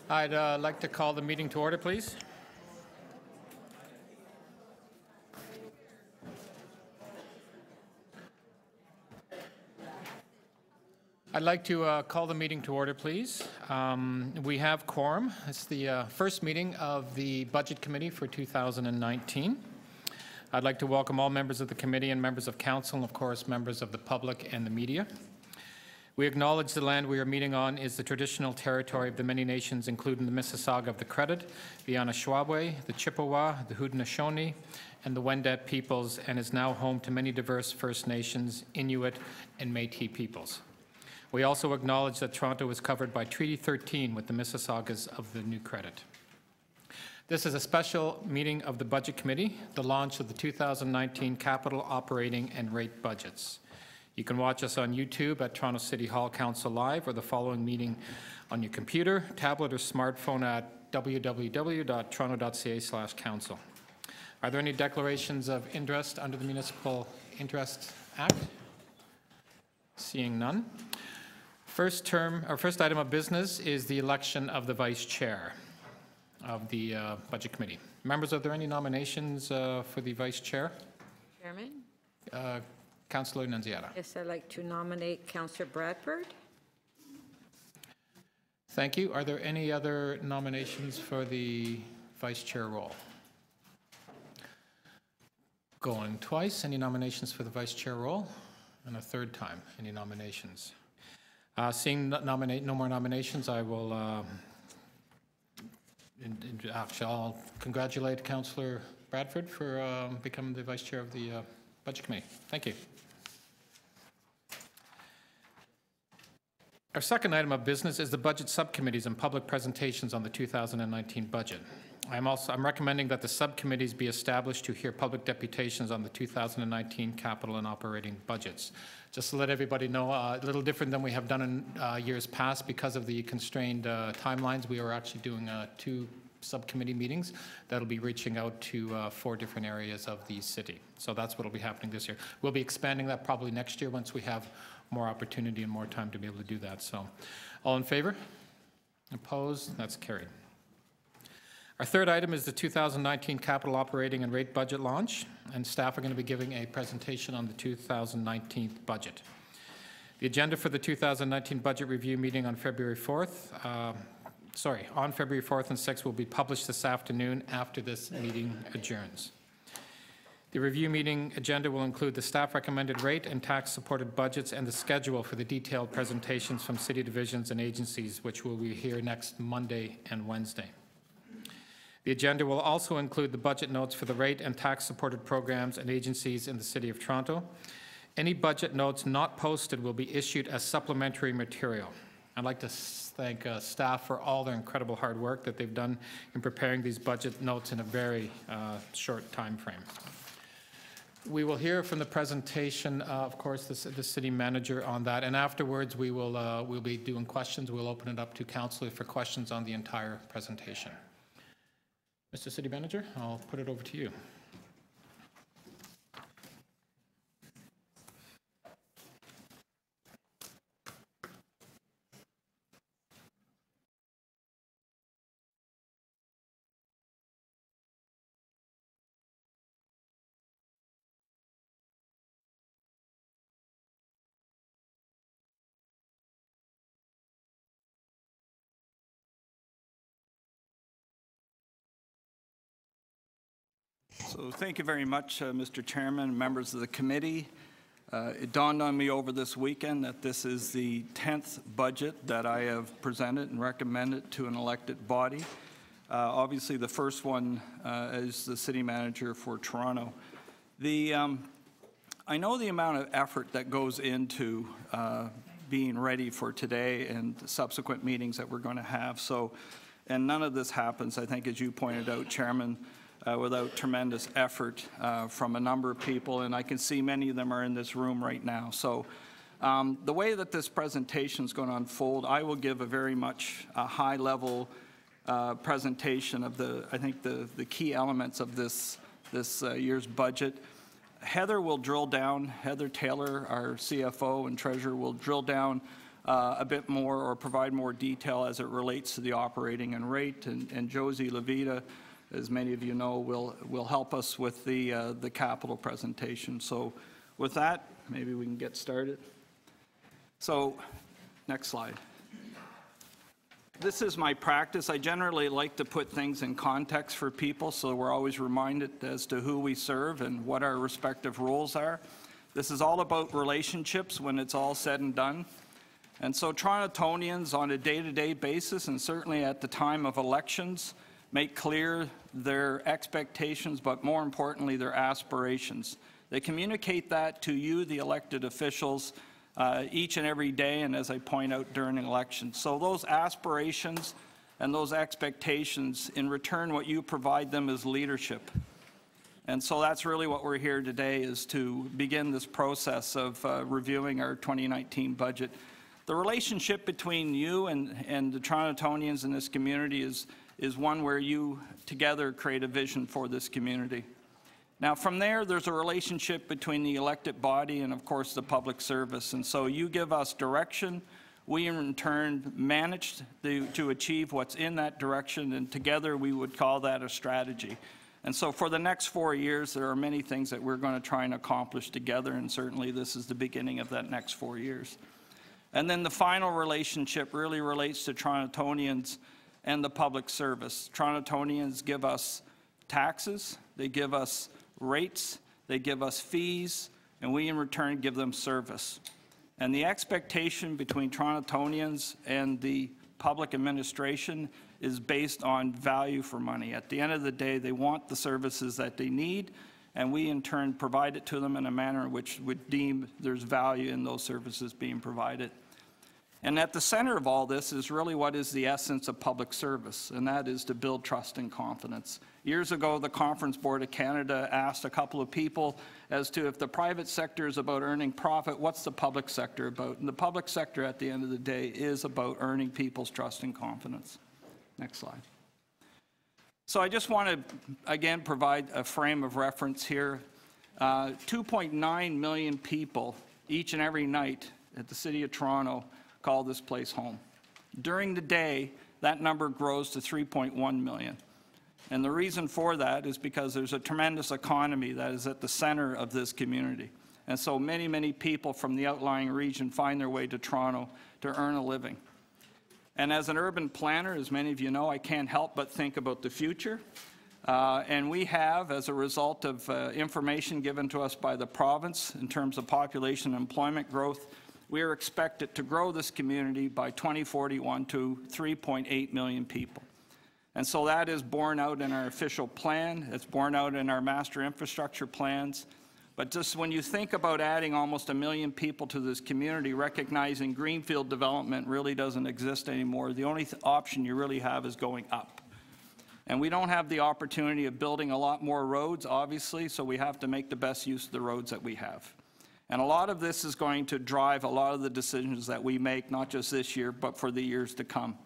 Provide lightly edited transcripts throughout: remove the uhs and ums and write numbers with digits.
I'd like to call the meeting to order, please. I'd like to call the meeting to order, please. We have quorum. It's the first meeting of the Budget Committee for 2019. I'd like to welcome all members of the committee and members of council, and of course members of the public and the media. We acknowledge the land we are meeting on is the traditional territory of the many nations, including the Mississauga of the Credit, the Anishinaabe, the Chippewa, the Haudenosaunee, and the Wendat peoples, and is now home to many diverse First Nations, Inuit, and Métis peoples. We also acknowledge that Toronto is covered by Treaty 13 with the Mississaugas of the New Credit. This is a special meeting of the Budget Committee, the launch of the 2019 capital operating and rate budgets. You can watch us on YouTube at Toronto City Hall Council Live or the following meeting on your computer, tablet, or smartphone at www.toronto.ca/council. Are there any declarations of interest under the Municipal Interest Act? Seeing none. First item of business is the election of the Vice Chair of the Budget Committee. Members, are there any nominations for the Vice Chair? Chairman? Councillor Nunziata. Yes, I'd like to nominate Councillor Bradford. Thank you. Are there any other nominations for the Vice Chair role? Going twice. Any nominations for the Vice Chair role? And a third time. Any nominations? Seeing no more nominations, I will actually I'll congratulate Councillor Bradford for becoming the Vice Chair of the Budget Committee. Thank you. Our second item of business is the budget subcommittees and public presentations on the 2019 budget. I'm recommending that the subcommittees be established to hear public deputations on the 2019 capital and operating budgets. Just to let everybody know, a little different than we have done in years past because of the constrained timelines. We are actually doing 2 subcommittee meetings that'll be reaching out to 4 different areas of the city. So that's what will be happening this year. We'll be expanding that probably next year once we have more opportunity and more time to be able to do that. So all in favor? Opposed? That's carried. Our third item is the 2019 capital operating and rate budget launch, and staff are going to be giving a presentation on the 2019 budget. The agenda for the 2019 budget review meeting on February 4th, on February 4th and 6th will be published this afternoon after this meeting adjourns. The review meeting agenda will include the staff recommended rate and tax supported budgets and the schedule for the detailed presentations from city divisions and agencies, which will be here next Monday and Wednesday. The agenda will also include the budget notes for the rate and tax supported programs and agencies in the City of Toronto. Any budget notes not posted will be issued as supplementary material. I'd like to thank staff for all their incredible hard work that they've done in preparing these budget notes in a very short time frame. We will hear from the presentation, of course, the city manager on that, and afterwards we'll be doing questions. We'll open it up to council for questions on the entire presentation. Mr. City Manager, I'll put it over to you. So thank you very much, Mr. Chairman, members of the committee. It dawned on me over this weekend that this is the 10th budget that I have presented and recommended to an elected body. Obviously, the first one as the city manager for Toronto. I know the amount of effort that goes into being ready for today and subsequent meetings that we're going to have. And none of this happens, I think, as you pointed out, Chairman, without tremendous effort from a number of people, and I can see many of them are in this room right now. So the way that this presentation is going to unfold, I will give a very much high-level presentation of the key elements of this year's budget. Heather will drill down, Heather Taylor, our CFO and treasurer, will drill down a bit more or provide more detail as it relates to the operating and rate. And Josie Levita, as many of you know, will help us with the capital presentation. So with that, maybe we can get started. So next slide. This is my practice. I generally like to put things in context for people so we're always reminded as to who we serve and what our respective roles are. This is all about relationships when it's all said and done. And so Torontonians on a day-to-day basis, and certainly at the time of elections, make clear their expectations, but more importantly, their aspirations. They communicate that to you, the elected officials, each and every day, and as I point out, during elections. So those aspirations and those expectations, in return, what you provide them is leadership. And so that's really what we're here today, is to begin this process of reviewing our 2019 budget. The relationship between you and the Torontonians in this community is one where you together create a vision for this community. Now from there's a relationship between the elected body and of course the public service. And so you give us direction, we in turn manage to achieve what's in that direction, and together we would call that a strategy. And so for the next 4 years, there are many things that we're going to try and accomplish together, and certainly this is the beginning of that next 4 years. And then the final relationship really relates to Torontonians and the public service. Torontonians give us taxes, they give us rates, they give us fees, and we in return give them service. And the expectation between Torontonians and the public administration is based on value for money. At the end of the day, they want the services that they need, and we in turn provide it to them in a manner in which would deem there's value in those services being provided. And at the center of all this is really what is the essence of public service, and that is to build trust and confidence. Years ago, the Conference Board of Canada asked a couple of people as to if the private sector is about earning profit, what's the public sector about? And the public sector, at the end of the day, is about earning people's trust and confidence. Next slide. So I just want to, again, provide a frame of reference here. 2.9 million people each and every night at the City of Toronto call this place home. During the day, that number grows to 3.1 million. And the reason for that is because there's a tremendous economy that is at the center of this community. And so many, many people from the outlying region find their way to Toronto to earn a living. And as an urban planner, as many of you know, I can't help but think about the future. And we have, as a result of information given to us by the province in terms of population and employment growth, we are expected to grow this community by 2041 to 3.8 million people. And so that is borne out in our official plan. It's borne out in our master infrastructure plans. But just when you think about adding almost 1 million people to this community, recognizing greenfield development really doesn't exist anymore, the only option you really have is going up. And we don't have the opportunity of building a lot more roads, obviously, so we have to make the best use of the roads that we have. And a lot of this is going to drive a lot of the decisions that we make, not just this year, but for the years to come.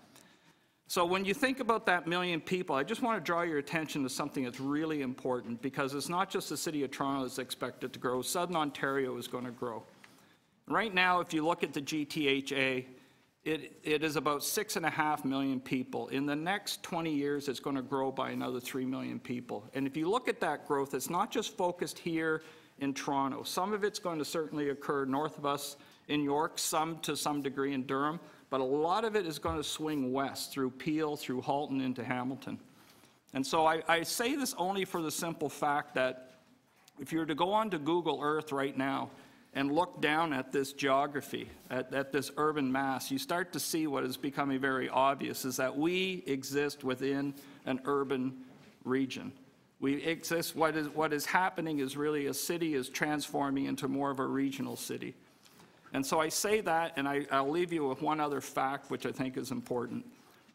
So when you think about that 1 million people, I just want to draw your attention to something that's really important, because it's not just the City of Toronto that's expected to grow. Southern Ontario is going to grow. Right now, if you look at the GTHA, it is about 6.5 million people. In the next 20 years, it's going to grow by another 3 million people. And if you look at that growth, it's not just focused here in Toronto. Some of it's going to certainly occur north of us in York, some to some degree in Durham, but a lot of it is going to swing west through Peel, through Halton, into Hamilton. And so I say this only for the simple fact that if you were to go onto Google Earth right now and look down at this geography, at this urban mass, you start to see what is becoming very obvious, is that we exist within an urban region. We exist, what is happening is really a city is transforming into more of a regional city. And so I say that, and I'll leave you with one other fact which I think is important,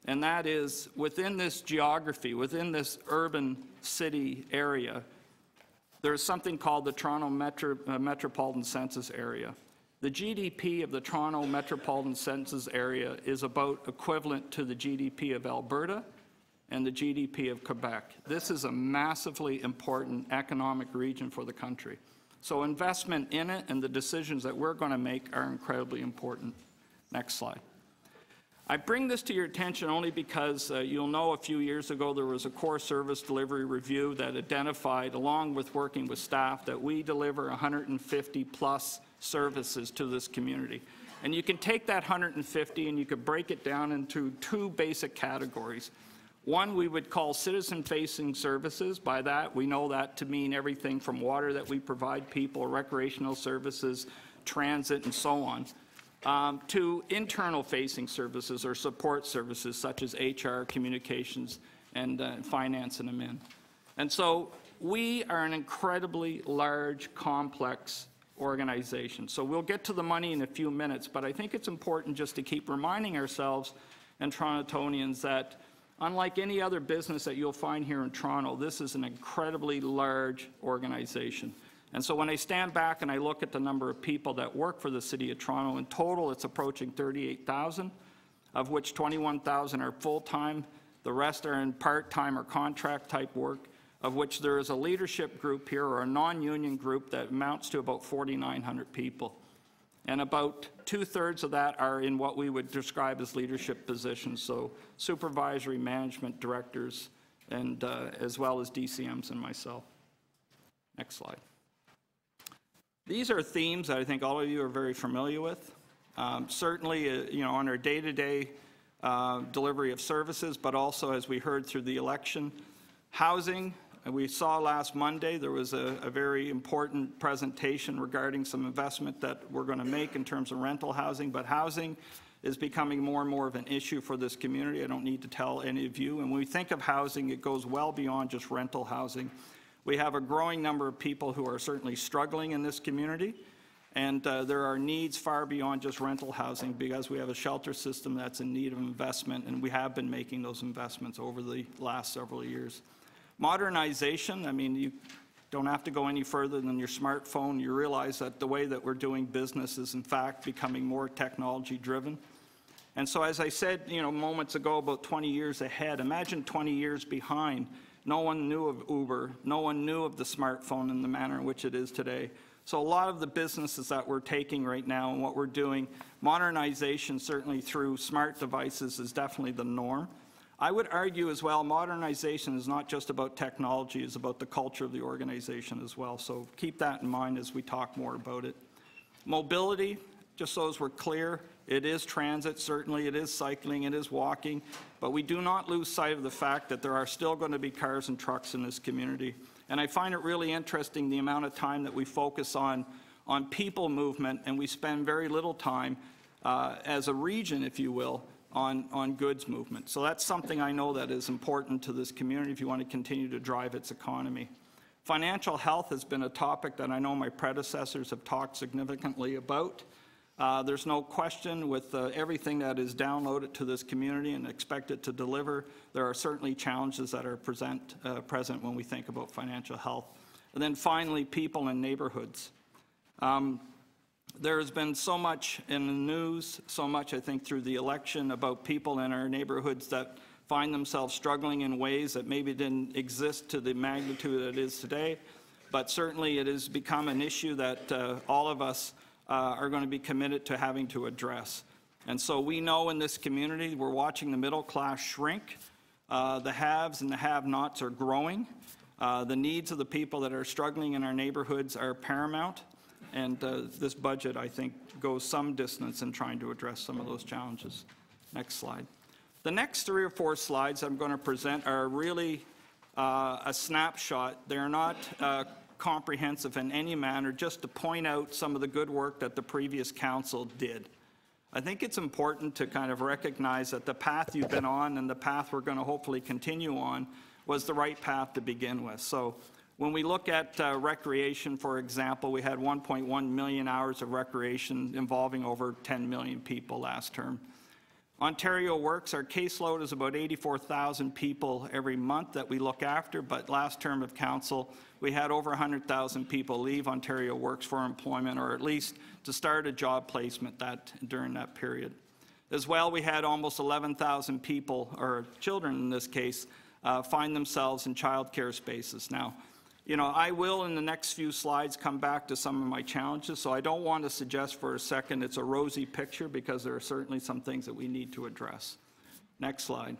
and that is within this geography, within this urban city area, there's something called the Toronto Metropolitan Census Area. The GDP of the Toronto Metropolitan Census Area is about equivalent to the GDP of Alberta and the GDP of Quebec. This is a massively important economic region for the country. So investment in it and the decisions that we're going to make are incredibly important. Next slide. I bring this to your attention only because you'll know a few years ago there was a core service delivery review that identified, along with working with staff, that we deliver 150 plus services to this community. And you can take that 150 and you could break it down into two basic categories. One we would call citizen-facing services. By that, we know that to mean everything from water that we provide people, recreational services, transit, and so on. To internal-facing services or support services such as HR, communications, and finance and admin. And so we are an incredibly large, complex organization. So we'll get to the money in a few minutes, but I think it's important just to keep reminding ourselves and Torontonians that unlike any other business that you'll find here in Toronto, this is an incredibly large organization. And so when I stand back and I look at the number of people that work for the City of Toronto, in total it's approaching 38,000, of which 21,000 are full-time. The rest are in part-time or contract-type work, of which there is a leadership group here or a non-union group that amounts to about 4,900 people. And about 2/3 of that are in what we would describe as leadership positions, so supervisory, management, directors, and as well as DCMs and myself. Next slide. These are themes that I think all of you are very familiar with. Certainly, you know, on our day-to-day delivery of services, but also as we heard through the election, housing. We saw last Monday there was a very important presentation regarding some investment that we're going to make in terms of rental housing, but housing is becoming more and more of an issue for this community. I don't need to tell any of you. And when we think of housing, it goes well beyond just rental housing. We have a growing number of people who are certainly struggling in this community, and there are needs far beyond just rental housing because we have a shelter system that's in need of investment, and we have been making those investments over the last several years. Modernization, I mean, you don't have to go any further than your smartphone. You realize that the way that we're doing business is in fact becoming more technology driven. And so as I said, you know, moments ago, about 20 years ahead, imagine 20 years behind. No one knew of Uber. No one knew of the smartphone in the manner in which it is today. So a lot of the businesses that we're taking right now and what we're doing, modernization certainly through smart devices is definitely the norm. I would argue as well, modernization is not just about technology, it's about the culture of the organization as well. So keep that in mind as we talk more about it. Mobility, just so as we're clear, it is transit, certainly it is cycling, it is walking, but we do not lose sight of the fact that there are still going to be cars and trucks in this community. And I find it really interesting the amount of time that we focus on people movement, and we spend very little time as a region, if you will, on goods movement. So that's something I know that is important to this community if you want to continue to drive its economy. Financial health has been a topic that I know my predecessors have talked significantly about. There's no question with everything that is downloaded to this community and expected to deliver, there are certainly challenges that are present when we think about financial health. And then finally, people and neighborhoods. There has been so much in the news, so much I think through the election about people in our neighborhoods that find themselves struggling in ways that maybe didn't exist to the magnitude that it is today. But certainly it has become an issue that all of us are going to be committed to having to address. And so we know in this community we're watching the middle class shrink. The haves and the have-nots are growing. The needs of the people that are struggling in our neighborhoods are paramount. And this budget, I think, goes some distance in trying to address some of those challenges. Next slide. The next 3 or 4 slides I'm going to present are really a snapshot. They're not comprehensive in any manner, just to point out some of the good work that the previous council did. I think it's important to kind of recognize that the path you've been on and the path we're going to hopefully continue on was the right path to begin with. So when we look at recreation, for example, we had 1.1 million hours of recreation involving over 10 million people last term. Ontario Works, our caseload is about 84,000 people every month that we look after, but last term of council, we had over 100,000 people leave Ontario Works for employment, or at least to start a job placement during that period. As well, we had almost 11,000 people, or children in this case, find themselves in childcare spaces. Now, You know, I will in the next few slides come back to some of my challenges, so I don't want to suggest for a second it's a rosy picture, because there are certainly some things that we need to address. Next slide.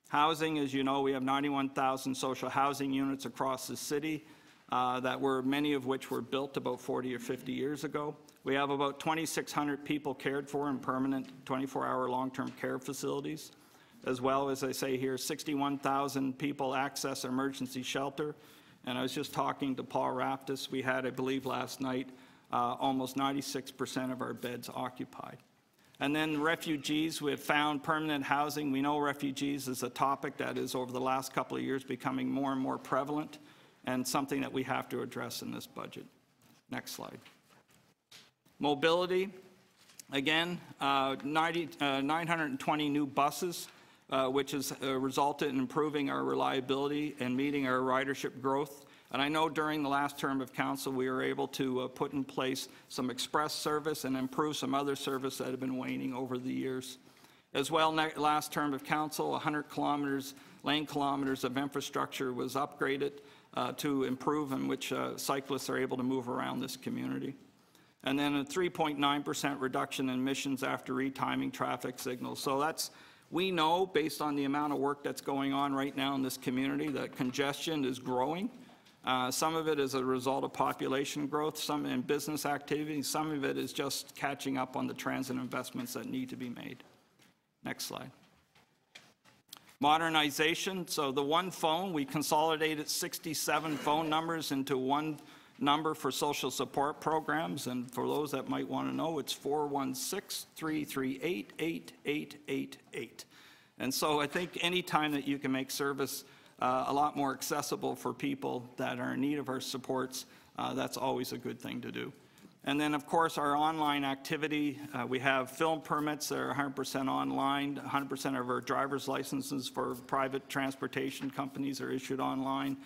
Housing, as you know, we have 91,000 social housing units across the city, many of which were built about 40 or 50 years ago. We have about 2,600 people cared for in permanent 24-hour long-term care facilities, as well as I say here, 61,000 people access emergency shelter. And I was just talking to Paul Raftis. We had, I believe last night, almost 96% of our beds occupied. And then refugees, we have found permanent housing. We know refugees is a topic that is over the last couple of years becoming more and more prevalent, and something that we have to address in this budget. Next slide. Mobility, again, 920 new buses, which has resulted in improving our reliability and meeting our ridership growth. And I know during the last term of council, we were able to put in place some express service and improve some other service that have been waning over the years. As well, last term of council, 100 lane kilometers of infrastructure was upgraded to improve in which cyclists are able to move around this community. And then a 3.9% reduction in emissions after retiming traffic signals. So that's, we know, based on the amount of work that's going on right now in this community, that congestion is growing. Some of it is a result of population growth, some in business activity, some of it is just catching up on the transit investments that need to be made. Next slide. Modernization, so the one phone, we consolidated 67 phone numbers into one number for social support programs, and for those that might want to know, it's 416-338-8888. And so I think any time that you can make service a lot more accessible for people that are in need of our supports, that's always a good thing to do. And then, of course, our online activity, we have film permits that are 100% online. 100% of our driver's licenses for private transportation companies are issued online.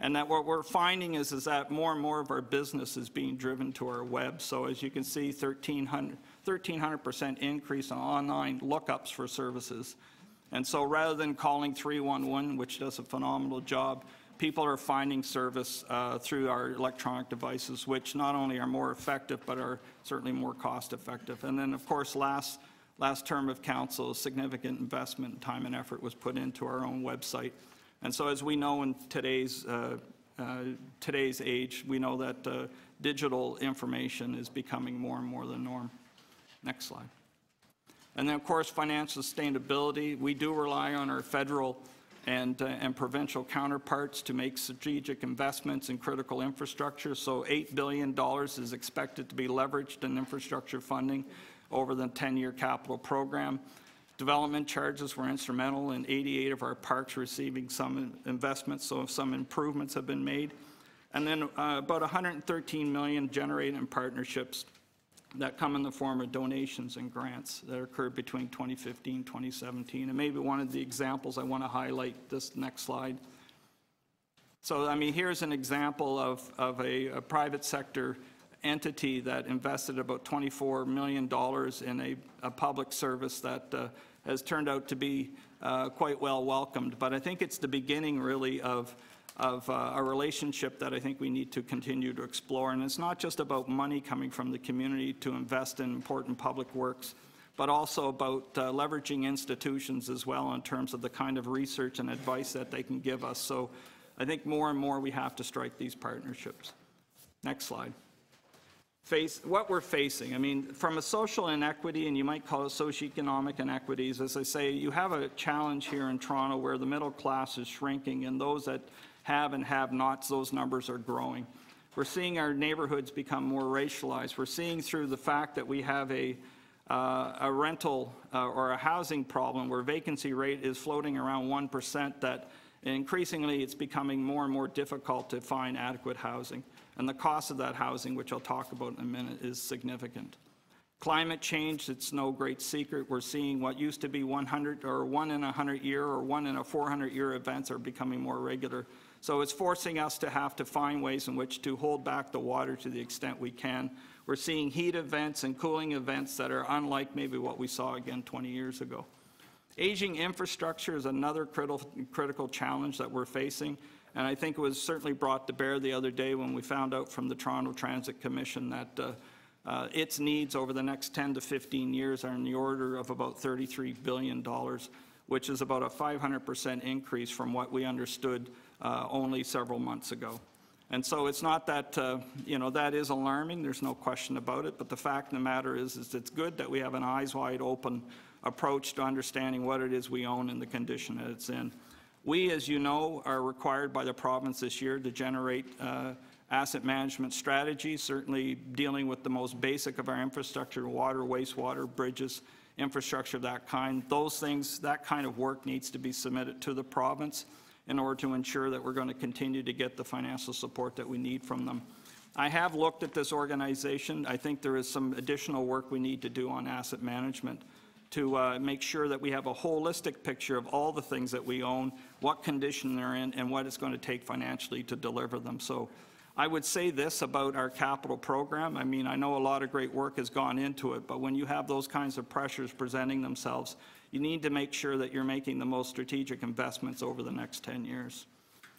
And that what we're finding is that more and more of our business is being driven to our web. So as you can see, 1,300% increase on online lookups for services. And so rather than calling 311, which does a phenomenal job, people are finding service through our electronic devices, which not only are more effective, but are certainly more cost effective. And then, of course, last term of council, significant investment, time and effort was put into our own website. And so as we know in today's age, we know that digital information is becoming more and more the norm. Next slide. And then, of course, financial sustainability. We do rely on our federal and provincial counterparts to make strategic investments in critical infrastructure. So $8 billion is expected to be leveraged in infrastructure funding over the 10-year capital program. Development charges were instrumental in 88 of our parks receiving some investments, so some improvements have been made. And then about $113 million generated in partnerships that come in the form of donations and grants that occurred between 2015 and 2017. And maybe one of the examples I want to highlight, this next slide. So, I mean, here's an example of a private sector entity that invested about $24 million in a public service that has turned out to be quite well welcomed. But I think it's the beginning, really, of a relationship that I think we need to continue to explore. And it's not just about money coming from the community to invest in important public works, but also about leveraging institutions as well in terms of the kind of research and advice that they can give us. So I think more and more we have to strike these partnerships. Next slide. What we're facing, I mean, from a social inequity, and you might call it socioeconomic inequities, as I say, you have a challenge here in Toronto where the middle class is shrinking, and those that have and have nots, those numbers are growing. We're seeing our neighborhoods become more racialized. We're seeing through the fact that we have a rental or a housing problem where vacancy rate is floating around 1%, that increasingly it's becoming more and more difficult to find adequate housing. And the cost of that housing, which I'll talk about in a minute, is significant. Climate change, it's no great secret. We're seeing what used to be 100 or 1 in a 100 year or 1 in a 400 year events are becoming more regular. So it's forcing us to have to find ways in which to hold back the water to the extent we can. We're seeing heat events and cooling events that are unlike maybe what we saw again 20 years ago. Aging infrastructure is another critical challenge that we're facing, and I think it was certainly brought to bear the other day when we found out from the Toronto Transit Commission that its needs over the next 10 to 15 years are in the order of about $33 billion, which is about a 500% increase from what we understood only several months ago. And so it's not that, that is alarming, there's no question about it, but the fact of the matter is it's good that we have an eyes wide open approach to understanding what it is we own and the condition that it's in. We, as you know, are required by the province this year to generate asset management strategies, certainly dealing with the most basic of our infrastructure, water, wastewater, bridges, infrastructure of that kind. Those things, that kind of work needs to be submitted to the province in order to ensure that we're going to continue to get the financial support that we need from them. I have looked at this organization. I think there is some additional work we need to do on asset management to make sure that we have a holistic picture of all the things that we own, what condition they're in, and what it's going to take financially to deliver them. So I would say this about our capital program. I mean, I know a lot of great work has gone into it, but when you have those kinds of pressures presenting themselves, you need to make sure that you're making the most strategic investments over the next 10 years.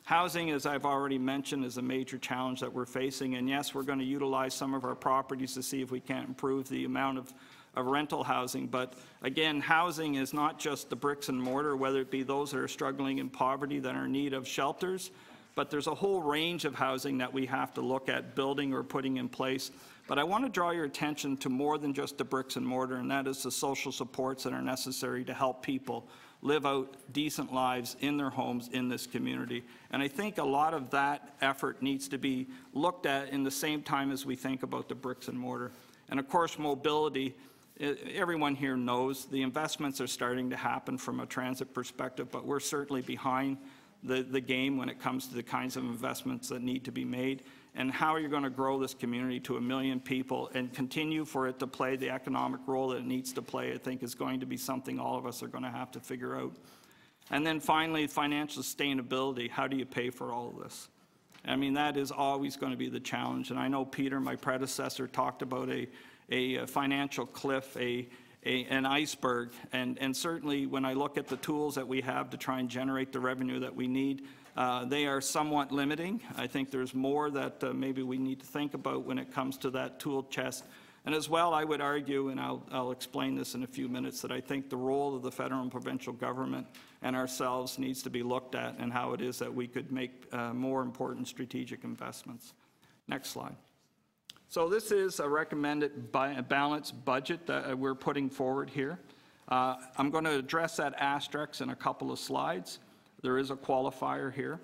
Housing, as I've already mentioned, is a major challenge that we're facing, and yes, we're going to utilize some of our properties to see if we can't improve the amount of rental housing, but again, housing is not just the bricks and mortar, whether it be those that are struggling in poverty that are in need of shelters, but there's a whole range of housing that we have to look at building or putting in place. But I want to draw your attention to more than just the bricks and mortar, and that is the social supports that are necessary to help people live out decent lives in their homes in this community. And I think a lot of that effort needs to be looked at in the same time as we think about the bricks and mortar. And of course, mobility, everyone here knows the investments are starting to happen from a transit perspective, but we're certainly behind the game when it comes to the kinds of investments that need to be made. And how are you going to grow this community to 1 million people and continue for it to play the economic role that it needs to play, I think is going to be something all of us are going to have to figure out. And then finally, financial sustainability. How do you pay for all of this? I mean, that is always going to be the challenge. And I know Peter, my predecessor, talked about a financial cliff, an iceberg, and certainly when I look at the tools that we have to try and generate the revenue that we need, they are somewhat limiting. I think there's more that maybe we need to think about when it comes to that tool chest. And as well, I would argue, and I'll explain this in a few minutes, that I think the role of the federal and provincial government and ourselves needs to be looked at, and how it is that we could make more important strategic investments. Next slide. So this is a recommended balanced budget that we're putting forward here. I'm going to address that asterisk in a couple of slides. There is a qualifier here.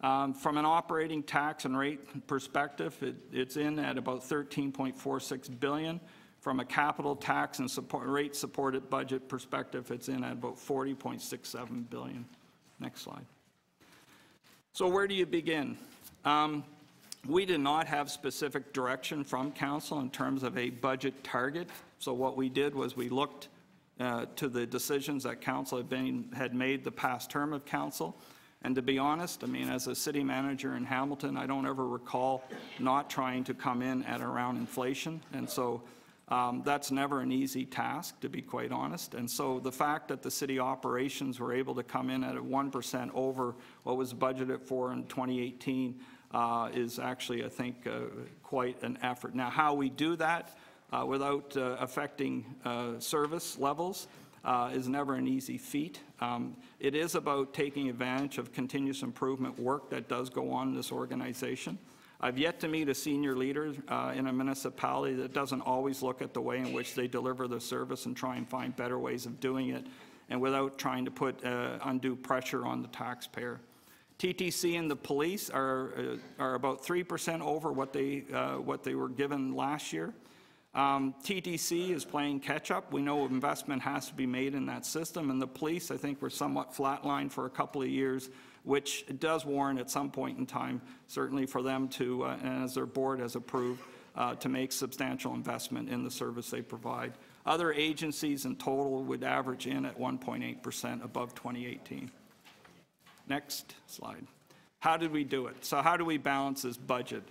From an operating tax and rate perspective, it's in at about $13.46 billion. From a capital tax and rate supported budget perspective, it's in at about $40.67 billion. Next slide. So where do you begin? We did not have specific direction from Council in terms of a budget target. So what we did was we looked to the decisions that Council had made the past term of Council. And to be honest, I mean, as a city manager in Hamilton, I don't ever recall not trying to come in at around inflation. And so that's never an easy task, to be quite honest. And so the fact that the city operations were able to come in at a 1% over what was budgeted for in 2018 is actually, I think, quite an effort. Now, how we do that without affecting service levels is never an easy feat. It is about taking advantage of continuous improvement work that does go on in this organization. I've yet to meet a senior leader in a municipality that doesn't always look at the way in which they deliver the service and try and find better ways of doing it, and without trying to put undue pressure on the taxpayer. TTC and the police are about 3% over what they were given last year. TTC is playing catch-up. We know investment has to be made in that system, and the police, I think, were somewhat flatlined for a couple of years, which does warrant at some point in time, certainly for them to, and as their board has approved, to make substantial investment in the service they provide. Other agencies in total would average in at 1.8% above 2018. Next slide. How did we do it? So how do we balance this budget?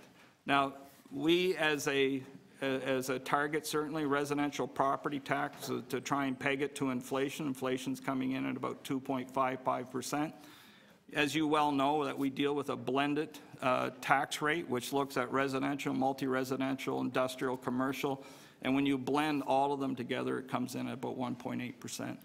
Now, we as a as a target, certainly residential property tax to try and peg it to inflation. Inflation's coming in at about 2.55%. As you well know, that we deal with a blended tax rate, which looks at residential, multi-residential, industrial, commercial, and when you blend all of them together, it comes in at about 1.8%.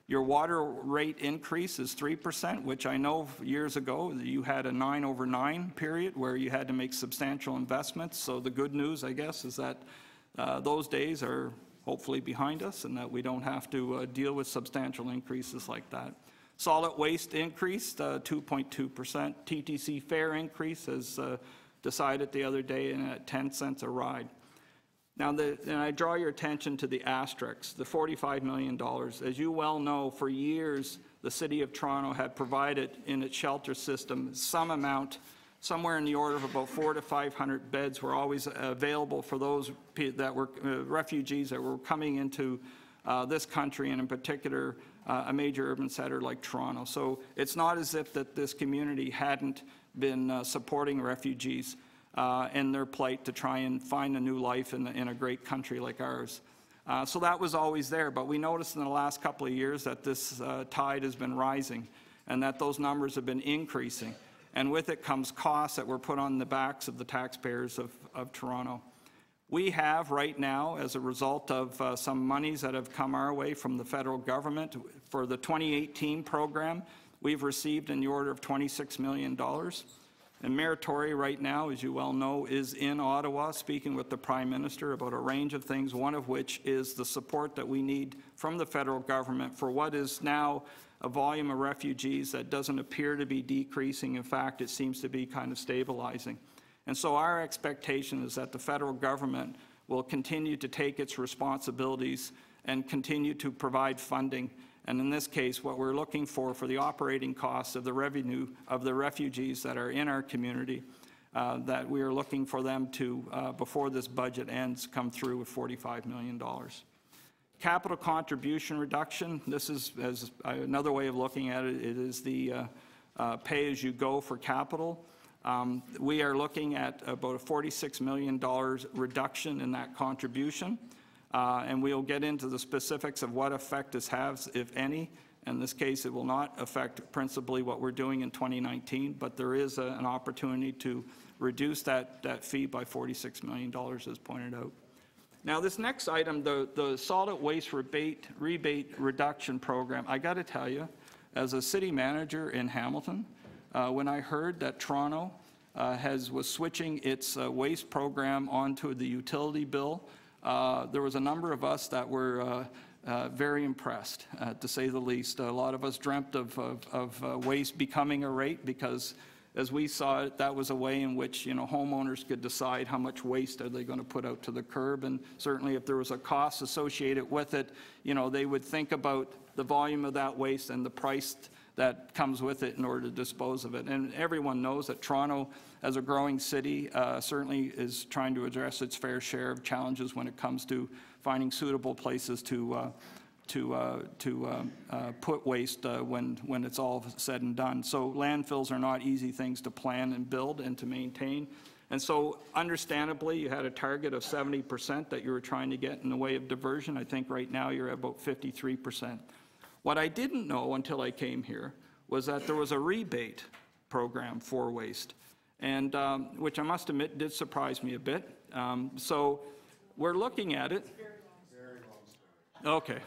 Your water rate increase is 3%, which I know years ago you had a 9/9 period where you had to make substantial investments. So the good news, I guess, is that those days are hopefully behind us and that we don't have to deal with substantial increases like that. Solid waste increased 2.2%. TTC fare increase as decided the other day and at 10 cents a ride. Now, and I draw your attention to the asterisks, the $45 million. As you well know, for years, the City of Toronto had provided in its shelter system some amount, somewhere in the order of about 400 to 500 beds were always available for those that were refugees that were coming into this country, and in particular, a major urban center like Toronto. So it's not as if that this community hadn't been supporting refugees and their plight to try and find a new life in a great country like ours. So that was always there, but we noticed in the last couple of years that this tide has been rising and that those numbers have been increasing. And with it comes costs that were put on the backs of the taxpayers of Toronto. We have right now, as a result of some monies that have come our way from the federal government for the 2018 program, we've received in the order of $26 million. And Mayor Tory right now, as you well know, is in Ottawa speaking with the Prime Minister about a range of things, one of which is the support that we need from the federal government for what is now a volume of refugees that doesn't appear to be decreasing. In fact, it seems to be kind of stabilizing. And so our expectation is that the federal government will continue to take its responsibilities and continue to provide funding. And in this case, what we're looking for the operating costs of the revenue of the refugees that are in our community, that we are looking for them to, before this budget ends, come through with $45 million. Capital contribution reduction, this is as another way of looking at it, it is the pay-as-you-go for capital. We are looking at about a $46 million reduction in that contribution. And we'll get into the specifics of what effect this has, if any. In this case, it will not affect principally what we're doing in 2019, but there is an opportunity to reduce that fee by $46 million, as pointed out. Now, this next item, the solid waste rebate reduction program, I got to tell you, as a city manager in Hamilton, when I heard that Toronto was switching its waste program onto the utility bill, there was a number of us that were very impressed, to say the least. A lot of us dreamt of waste becoming a rate because, as we saw it, that was a way in which homeowners could decide how much waste are they going to put out to the curb, and certainly if there was a cost associated with it, they would think about the volume of that waste and the price that comes with it in order to dispose of it. And everyone knows that Toronto, as a growing city, certainly is trying to address its fair share of challenges when it comes to finding suitable places to put waste when it's all said and done. So landfills are not easy things to plan and build and to maintain. And so understandably, you had a target of 70% that you were trying to get in the way of diversion. I think right now you're at about 53%. What I didn't know until I came here was that there was a rebate program for waste, and which I must admit did surprise me a bit. So we're looking at it. Okay.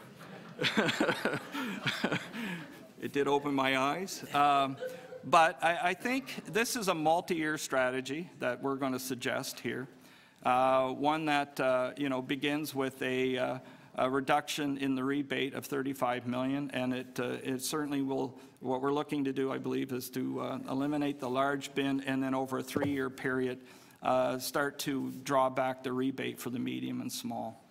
It did open my eyes. But I think this is a multi-year strategy that we're going to suggest here, one that begins with a reduction in the rebate of $35 million, and it certainly will. What we're looking to do, I believe, is to eliminate the large bin, and then over a 3-year period, start to draw back the rebate for the medium and small.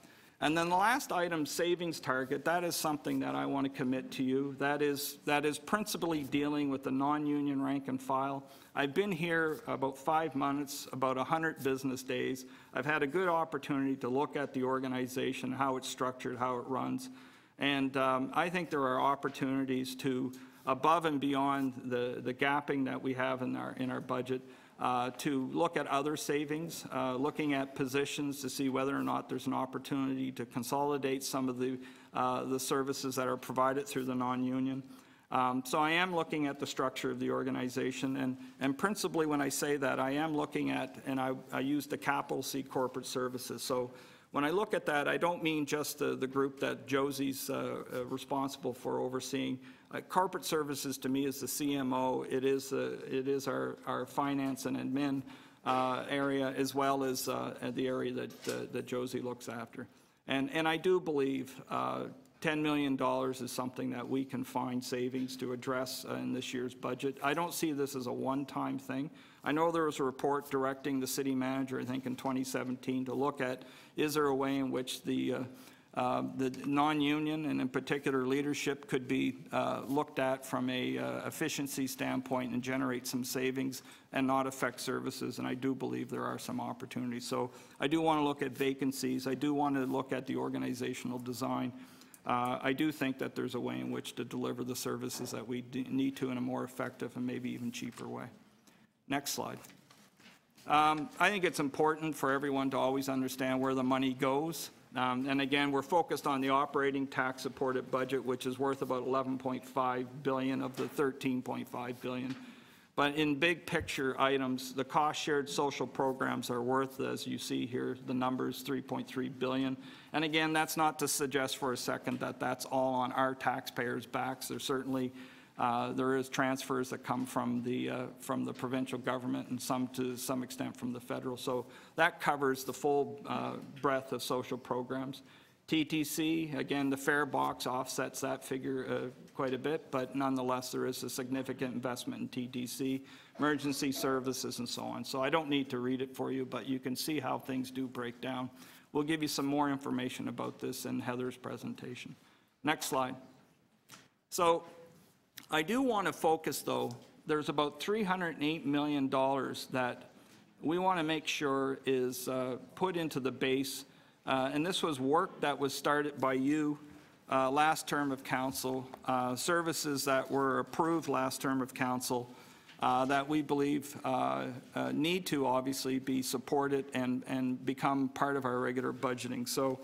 And then the last item, savings target, that is something that I want to commit to you. That is principally dealing with the non-union rank and file. I've been here about 5 months, about 100 business days. I've had a good opportunity to look at the organization, how it's structured, how it runs. And I think there are opportunities to, above and beyond the gapping that we have in our budget, to look at other savings, looking at positions to see whether or not there's an opportunity to consolidate some of the services that are provided through the non-union. So I am looking at the structure of the organization, and principally when I say that, I am looking at, and I use the capital C corporate services. So when I look at that, I don't mean just the group that Josie's responsible for overseeing. Corporate services to me is the CMO. It is our finance and admin area, as well as the area that Josie looks after. And I do believe $10 million is something that we can find savings to address in this year's budget. I don't see this as a one-time thing. I know there was a report directing the city manager, I think in 2017, to look at, is there a way in which the non-union and in particular leadership could be looked at from a efficiency standpoint and generate some savings and not affect services, and I do believe there are some opportunities. So I do want to look at vacancies. I do want to look at the organizational design. I do think that there's a way in which to deliver the services that we need to in a more effective and maybe even cheaper way. Next slide. I think it's important for everyone to always understand where the money goes. And again, we're focused on the operating tax supported budget, which is worth about $11.5 billion of the $13.5 billion. But in big picture items, the cost shared social programs are worth, as you see here, the numbers $3.3 billion. And again, that's not to suggest for a second that that's all on our taxpayers' backs. There's certainly there is transfers that come from the provincial government and some to some extent from the federal. So that covers the full breadth of social programs. TTC, again, the fare box offsets that figure quite a bit, but nonetheless, there is a significant investment in TTC, emergency services, and so on. So I don't need to read it for you, but you can see how things do break down. We'll give you some more information about this in Heather's presentation. Next slide. So I do want to focus, though, there's about $308 million that we want to make sure is put into the base. And this was work that was started by you last term of council, services that were approved last term of council that we believe need to obviously be supported and become part of our regular budgeting. So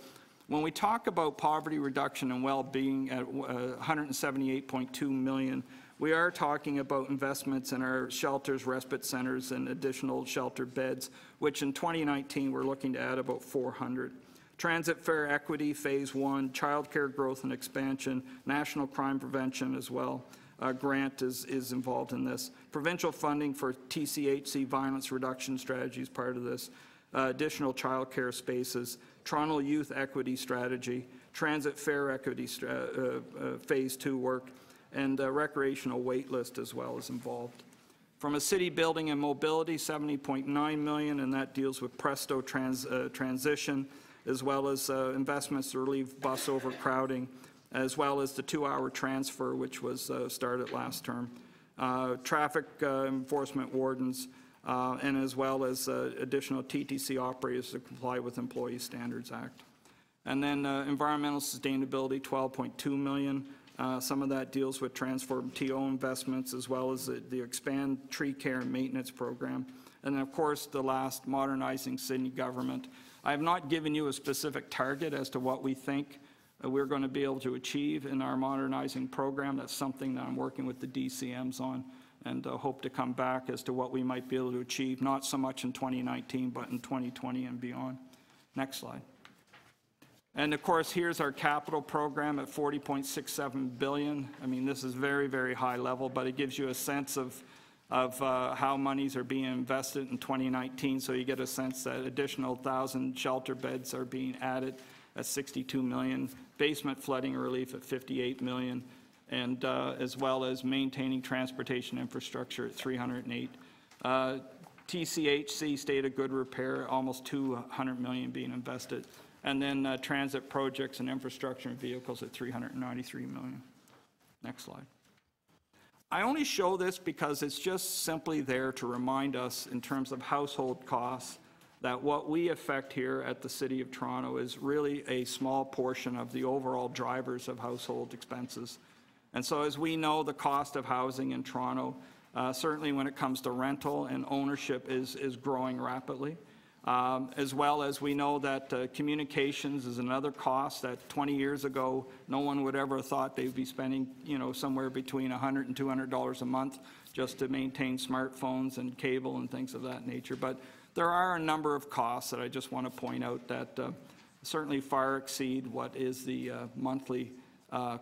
when we talk about poverty reduction and well-being at $178.2 million, we are talking about investments in our shelters, respite centers, and additional shelter beds, which in 2019 we're looking to add about 400. Transit fare equity, phase 1, child care growth and expansion, national crime prevention as well. Grant is involved in this. Provincial funding for TCHC violence reduction strategy is part of this. Additional child care spaces, Toronto Youth Equity Strategy, transit fare equity phase 2 work, and recreational wait list as well is involved. From a city building and mobility, $70.9 million, and that deals with Presto transition, as well as investments to relieve bus overcrowding, as well as the 2-hour transfer, which was started last term. Traffic enforcement wardens, and as well as additional TTC operators to comply with Employee Standards Act. And then environmental sustainability, $12.2 million. Some of that deals with transform TO investments, as well as the expand tree care and maintenance program. And then, of course, the last, modernizing city government. I have not given you a specific target as to what we think we're going to be able to achieve in our modernizing program. That's something that I'm working with the DCMs on, and hope to come back as to what we might be able to achieve, not so much in 2019, but in 2020 and beyond. Next slide. And of course, here's our capital program at $40.67 billion. I mean, this is very, very high level, but it gives you a sense of how monies are being invested in 2019. So you get a sense that additional 1,000 shelter beds are being added at $62 million, basement flooding relief at $58 million, and as well as maintaining transportation infrastructure at $308. TCHC, state of good repair, almost $200 million being invested. And then transit projects and infrastructure and vehicles at $393 million. Next slide. I only show this because it's just simply there to remind us in terms of household costs that what we affect here at the City of Toronto is really a small portion of the overall drivers of household expenses. And so as we know, the cost of housing in Toronto Certainly when it comes to rental and ownership is growing rapidly. As well as we know that communications is another cost that 20 years ago, no one would ever have thought they'd be spending, somewhere between $100 and $200 a month just to maintain smartphones and cable and things of that nature. But there are a number of costs that I just want to point out that certainly far exceed what is the monthly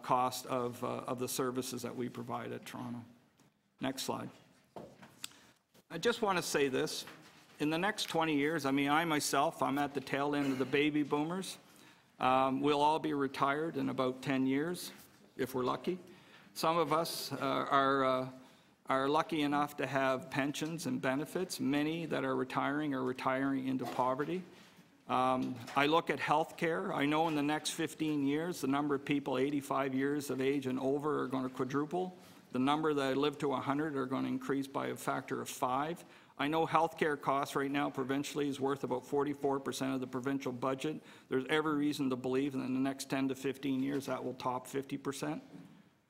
cost of the services that we provide at Toronto. Next slide. I just want to say this. In the next 20 years, I myself, I'm at the tail end of the baby boomers. We'll all be retired in about 10 years, if we're lucky. Some of us are lucky enough to have pensions and benefits. Many that are retiring into poverty. I look at health care. I know in the next 15 years, the number of people 85 years of age and over are going to quadruple. The number that live to 100 are going to increase by a factor of 5. I know healthcare costs right now provincially is worth about 44% of the provincial budget. There's every reason to believe that in the next 10 to 15 years that will top 50%.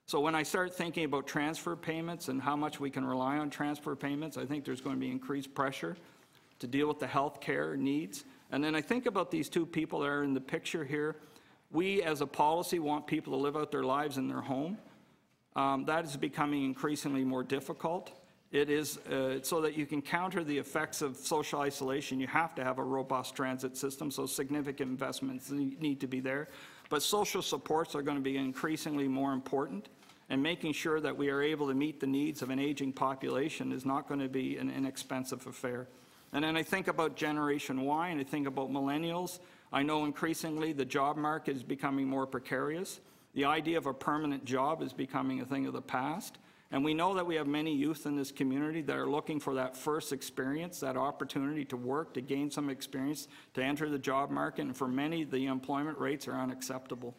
So when I start thinking about transfer payments and how much we can rely on transfer payments, I think there's going to be increased pressure to deal with the healthcare needs. And then I think about these two people that are in the picture here. We as a policy want people to live out their lives in their home. That is becoming increasingly more difficult. It is so that you can counter the effects of social isolation, you have to have a robust transit system, so significant investments need to be there. But social supports are going to be increasingly more important, and making sure that we are able to meet the needs of an aging population is not going to be an inexpensive affair. And then I think about Generation Y, and I think about millennials. I know increasingly the job market is becoming more precarious. The idea of a permanent job is becoming a thing of the past. And we know that we have many youth in this community that are looking for that first experience, that opportunity to work, to gain some experience, to enter the job market. And for many, the employment rates are unacceptable.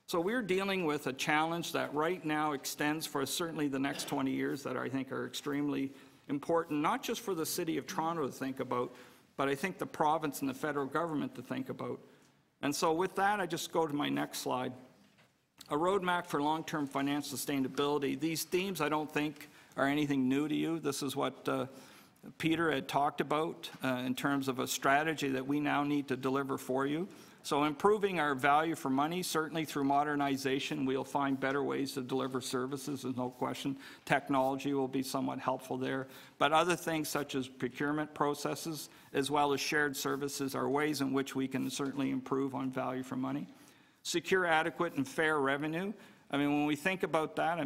So we're dealing with a challenge that right now extends for certainly the next 20 years that I think are extremely important, not just for the City of Toronto to think about, but I think the province and the federal government to think about. And so with that, I just go to my next slide. A roadmap for long-term financial sustainability. These themes, I don't think, are anything new to you. This is what Peter had talked about in terms of a strategy that we now need to deliver for you. So improving our value for money, certainly through modernization, we'll find better ways to deliver services, there's no question. Technology will be somewhat helpful there. But other things such as procurement processes, as well as shared services, are ways in which we can certainly improve on value for money. Secure adequate and fair revenue. When we think about that,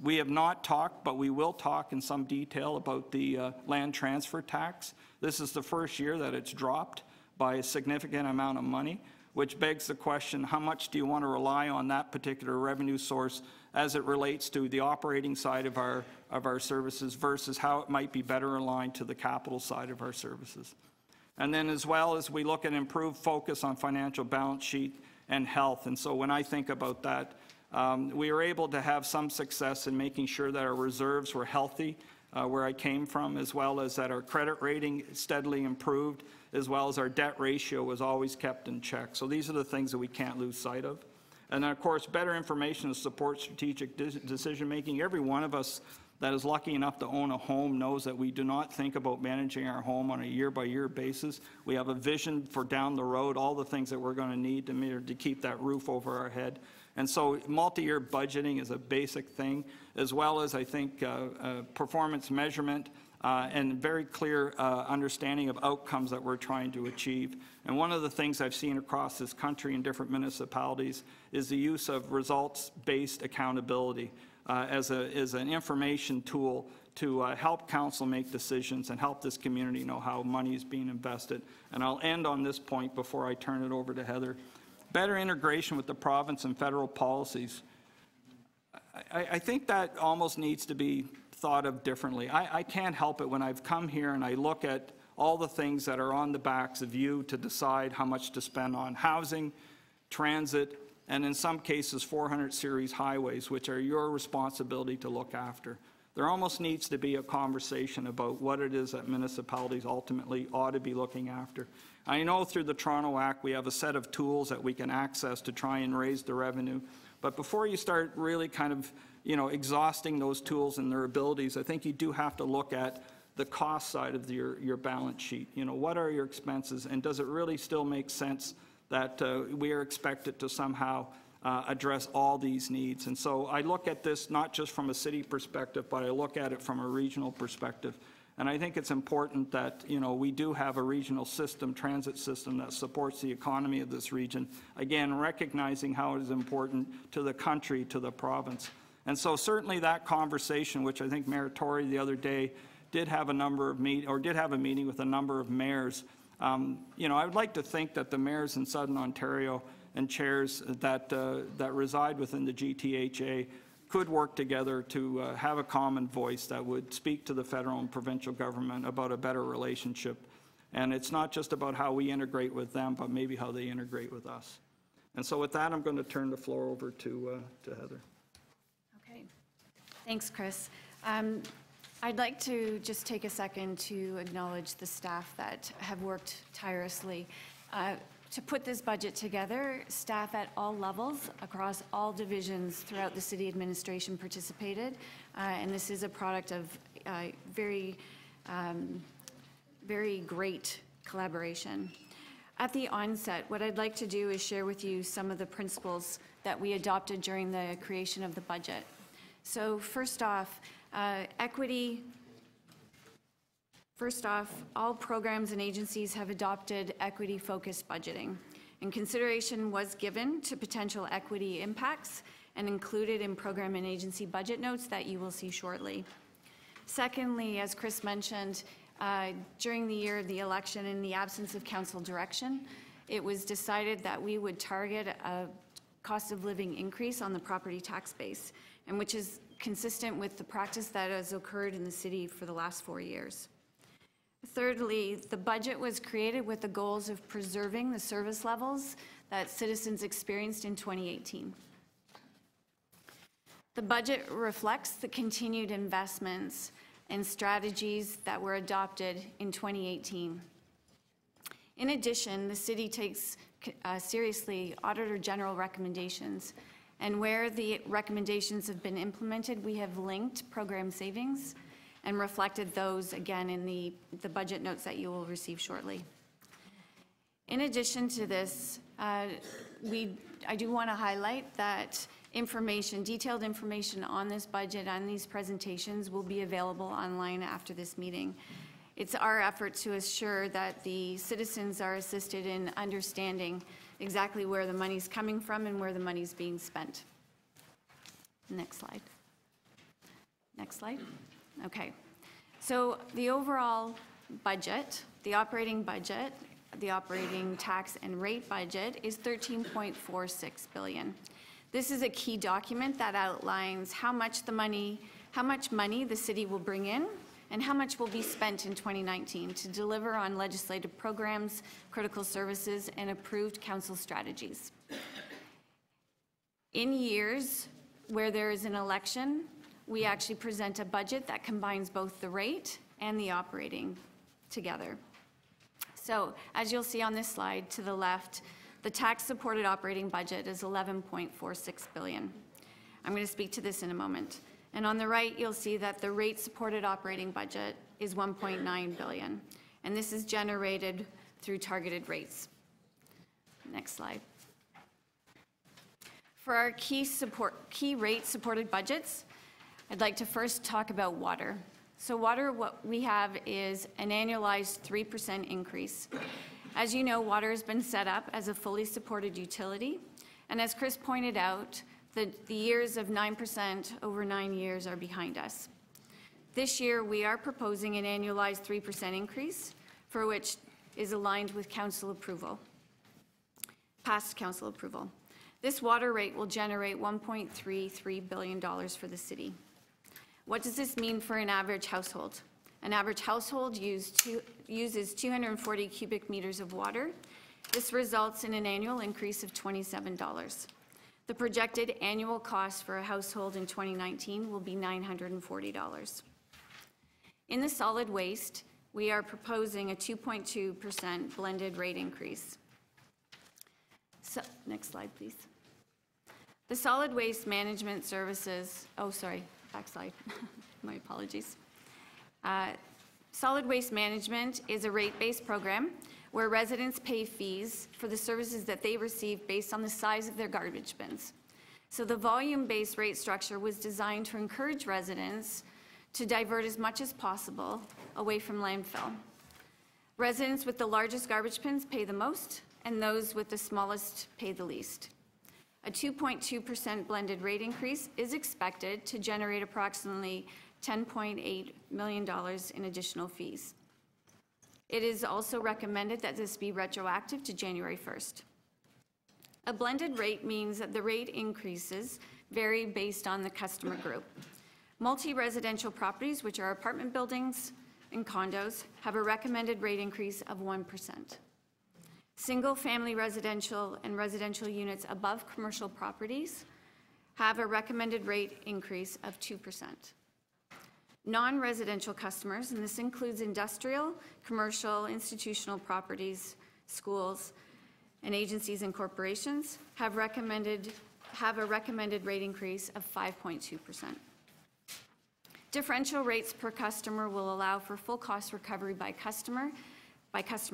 we have not talked, but we will talk in some detail about the land transfer tax. This is the first year that it's dropped by a significant amount of money, which begs the question, how much do you want to rely on that particular revenue source as it relates to the operating side of our services versus how it might be better aligned to the capital side of our services. And then as well as we look at improved focus on financial balance sheet and health. And so when I think about that, we were able to have some success in making sure that our reserves were healthy where I came from, as well as that our credit rating steadily improved, as well as our debt ratio was always kept in check. So these are the things that we can't lose sight of. And then, of course, better information to support strategic decision making. Every one of us that is lucky enough to own a home knows that we do not think about managing our home on a year-by-year basis. We have a vision for down the road, all the things that we're going to need to keep that roof over our head. And so multi-year budgeting is a basic thing, as well as, I think, performance measurement and very clear understanding of outcomes that we're trying to achieve. And one of the things I've seen across this country in different municipalities is the use of results-based accountability as an information tool to help council make decisions and help this community know how money is being invested. And I'll end on this point before I turn it over to Heather. Better integration with the province and federal policies. I think that almost needs to be thought of differently. I can't help it when I've come here and I look at all the things that are on the backs of you to decide how much to spend on housing, transit, and in some cases 400 series highways, which are your responsibility to look after. There almost needs to be a conversation about what it is that municipalities ultimately ought to be looking after. I know through the Toronto Act we have a set of tools that we can access to try and raise the revenue, but before you start really kind of exhausting those tools and their abilities, I think you do have to look at the cost side of your balance sheet. What are your expenses, and does it really still make sense that we are expected to somehow address all these needs? And so I look at this not just from a city perspective, but I look at it from a regional perspective. And I think it's important that, we do have a regional transit system that supports the economy of this region, again, recognizing how it is important to the country, to the province. And so certainly that conversation, which I think Mayor Tory the other day did have a meeting with a number of mayors. I would like to think that the mayors in Southern Ontario and chairs that reside within the GTHA could work together to have a common voice that would speak to the federal and provincial government about a better relationship. And it's not just about how we integrate with them, but maybe how they integrate with us. And so with that, I'm going to turn the floor over to Heather. Okay. Thanks, Chris. I'd like to just take a second to acknowledge the staff that have worked tirelessly to put this budget together. Staff at all levels across all divisions throughout the city administration participated, and this is a product of very great collaboration. At the onset, what I'd like to do is share with you some of the principles that we adopted during the creation of the budget. So first off, equity. First off, all programs and agencies have adopted equity-focused budgeting, and consideration was given to potential equity impacts and included in program and agency budget notes that you will see shortly. Secondly, as Chris mentioned, during the year of the election, in the absence of council direction, it was decided that we would target a cost of living increase on the property tax base, and which is consistent with the practice that has occurred in the city for the last 4 years. Thirdly, the budget was created with the goals of preserving the service levels that citizens experienced in 2018. The budget reflects the continued investments and strategies that were adopted in 2018. In addition, the city takes seriously Auditor General recommendations, and where the recommendations have been implemented, we have linked program savings and reflected those again in the budget notes that you will receive shortly. In addition to this, I do want to highlight that detailed information on this budget and these presentations will be available online after this meeting. It's our effort to assure that the citizens are assisted in understanding exactly where the money's coming from and where the money's being spent. Next slide. Next slide. Okay, so the overall budget, the operating tax and rate budget is $13.46 billion. This is a key document that outlines how much money the city will bring in and how much will be spent in 2019 to deliver on legislative programs, critical services, and approved council strategies. In years where there is an election, we actually present a budget that combines both the rate and the operating together. So as you'll see on this slide to the left, the tax-supported operating budget is $11.46 billion. I'm going to speak to this in a moment. And on the right, you'll see that the rate-supported operating budget is $1.9 billion. And this is generated through targeted rates. Next slide. For our key rate-supported budgets, I'd like to first talk about water. So water, what we have is an annualized 3% increase. As you know, water has been set up as a fully supported utility. And as Chris pointed out, the years of 9% over 9 years are behind us. This year, we are proposing an annualized 3% increase, for which is aligned with council approval, past council approval. This water rate will generate $1.33 billion for the city. What does this mean for an average household? An average household uses 240 cubic meters of water. This results in an annual increase of $27. The projected annual cost for a household in 2019 will be $940. In the solid waste, we are proposing a 2.2% blended rate increase. So, next slide, please. The solid waste management services, oh, sorry, backslide, my apologies. Solid waste management is a rate-based program where residents pay fees for the services that they receive based on the size of their garbage bins. So the volume-based rate structure was designed to encourage residents to divert as much as possible away from landfill. Residents with the largest garbage bins pay the most, and those with the smallest pay the least. A 2.2% blended rate increase is expected to generate approximately $10.8 million in additional fees. It is also recommended that this be retroactive to January 1st. A blended rate means that the rate increases vary based on the customer group. Multi-residential properties, which are apartment buildings and condos, have a recommended rate increase of 1%. Single-family residential and residential units above commercial properties have a recommended rate increase of 2%. Non-residential customers, and this includes industrial, commercial, institutional properties, schools, and agencies and corporations, have a recommended rate increase of 5.2%. Differential rates per customer will allow for full cost recovery by customer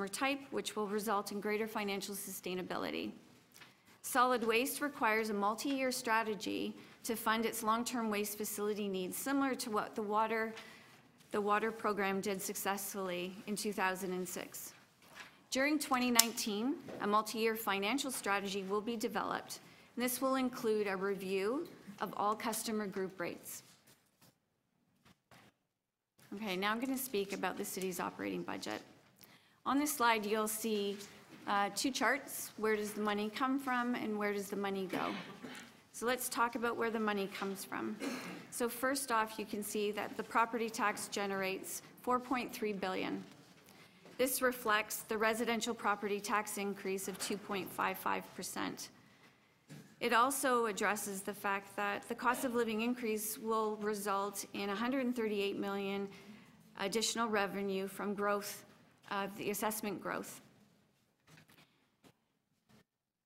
type, which will result in greater financial sustainability. Solid waste requires a multi-year strategy to fund its long-term waste facility needs, similar to what the water program did successfully in 2006. During 2019, a multi-year financial strategy will be developed, and this will include a review of all customer group rates. Okay, now I'm going to speak about the city's operating budget. On this slide, you'll see two charts. Where does the money come from and where does the money go? So let's talk about where the money comes from. So first off, you can see that the property tax generates $4.3 billion. This reflects the residential property tax increase of 2.55%. It also addresses the fact that the cost of living increase will result in $138 million additional revenue from growth, the assessment growth.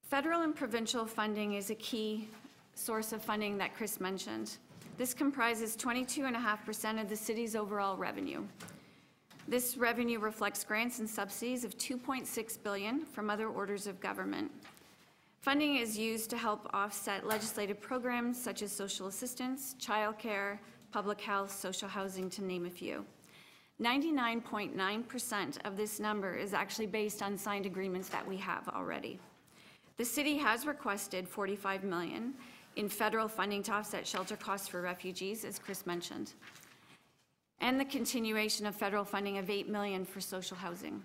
Federal and provincial funding is a key source of funding that Chris mentioned. This comprises 22.5% of the city's overall revenue. This revenue reflects grants and subsidies of $2.6 billion from other orders of government. Funding is used to help offset legislative programs such as social assistance, childcare, public health, social housing, to name a few. 99.9% of this number is actually based on signed agreements that we have already. The city has requested $45 million in federal funding to offset shelter costs for refugees, as Chris mentioned, and the continuation of federal funding of $8 million for social housing.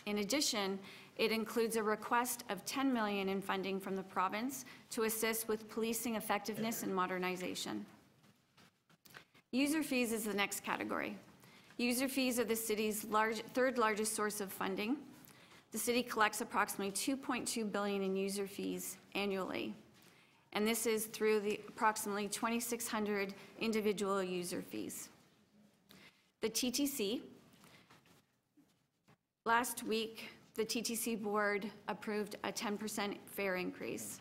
In addition, it includes a request of $10 million in funding from the province to assist with policing effectiveness and modernization. User fees is the next category. User fees are the city's third largest source of funding. The city collects approximately $2.2 billion in user fees annually, and this is through the approximately 2,600 individual user fees. The TTC, last week, the TTC board approved a 10% fare increase.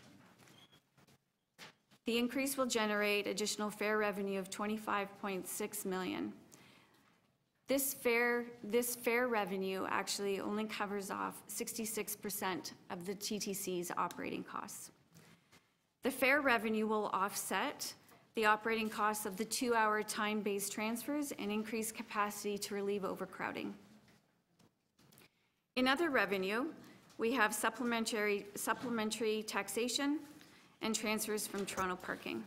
The increase will generate additional fare revenue of $25.6 million. This fare revenue actually only covers off 66% of the TTC's operating costs. The fare revenue will offset the operating costs of the 2-hour time-based transfers and increase capacity to relieve overcrowding. In other revenue, we have supplementary taxation and transfers from Toronto parking.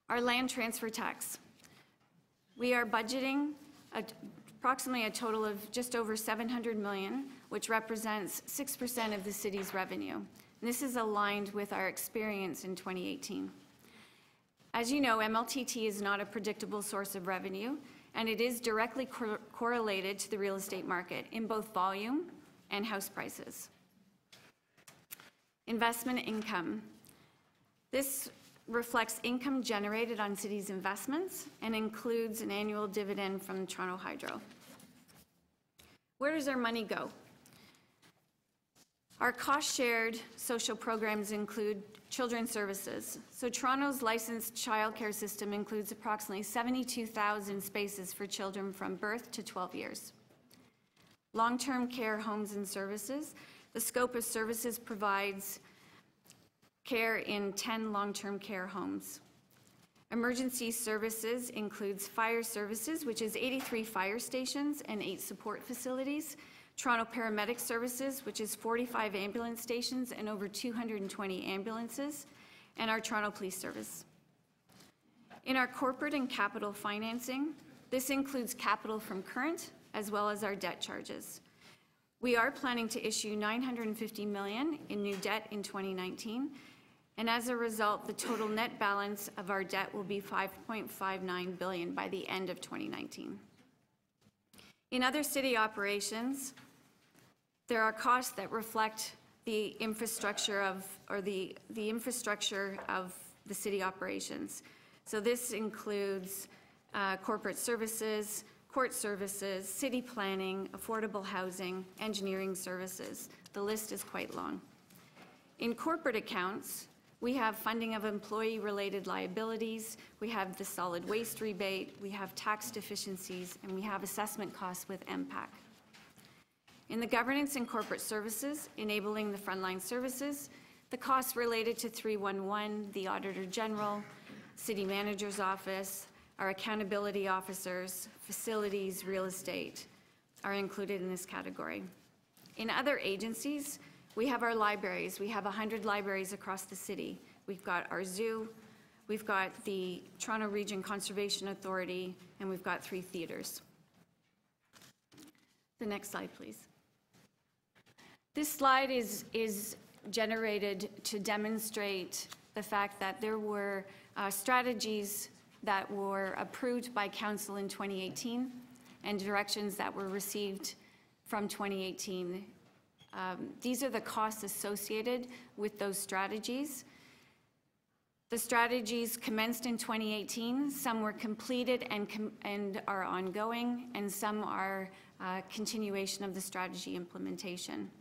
Our land transfer tax. We are budgeting approximately a total of just over $700 million, which represents 6% of the city's revenue. And this is aligned with our experience in 2018. As you know, MLTT is not a predictable source of revenue, and it is directly correlated to the real estate market in both volume and house prices. Investment income. This reflects income generated on city's investments and includes an annual dividend from Toronto Hydro. Where does our money go? Our cost-shared social programs include children's services. So Toronto's licensed childcare system includes approximately 72,000 spaces for children from birth to 12 years. Long-term care homes and services. The scope of services provides care in 10 long-term care homes. Emergency services includes fire services, which is 83 fire stations and 8 support facilities. Toronto Paramedic Services, which is 45 ambulance stations and over 220 ambulances, and our Toronto Police Service. In our corporate and capital financing, this includes capital from current as well as our debt charges. We are planning to issue $950 million in new debt in 2019, and as a result, the total net balance of our debt will be $5.59 billion by the end of 2019. In other city operations, there are costs that reflect the infrastructure of, or the infrastructure of the city operations. So this includes corporate services, court services, city planning, affordable housing, engineering services. The list is quite long. In corporate accounts, we have funding of employee-related liabilities, we have the solid waste rebate, we have tax deficiencies, and we have assessment costs with MPAC. In the governance and corporate services, enabling the frontline services, the costs related to 311, the Auditor General, City Manager's Office, our accountability officers, facilities, real estate are included in this category. In other agencies, we have our libraries. We have 100 libraries across the city. We've got our zoo, we've got the Toronto Region Conservation Authority, and we've got 3 theaters. The next slide, please. This slide is generated to demonstrate the fact that there were strategies that were approved by Council in 2018 and directions that were received from 2018. These are the costs associated with those strategies. The strategies commenced in 2018. Some were completed and are ongoing, and some are continuation of the strategy implementation.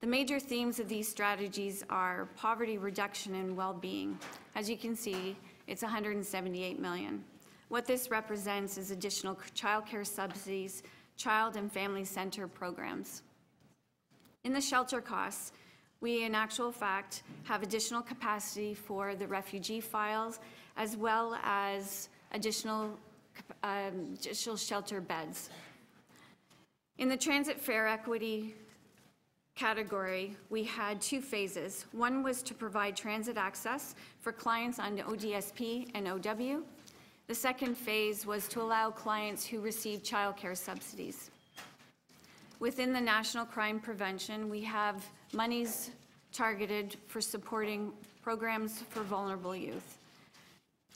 The major themes of these strategies are poverty reduction and well-being. As you can see, it's $178 million. What this represents is additional childcare subsidies, child and family center programs. In the shelter costs, we in actual fact have additional capacity for the refugee files as well as additional shelter beds. In the transit fare equity category, we had 2 phases. One was to provide transit access for clients on ODSP and OW. The second phase was to allow clients who receive childcare subsidies. Within the National Crime Prevention, we have monies targeted for supporting programs for vulnerable youth.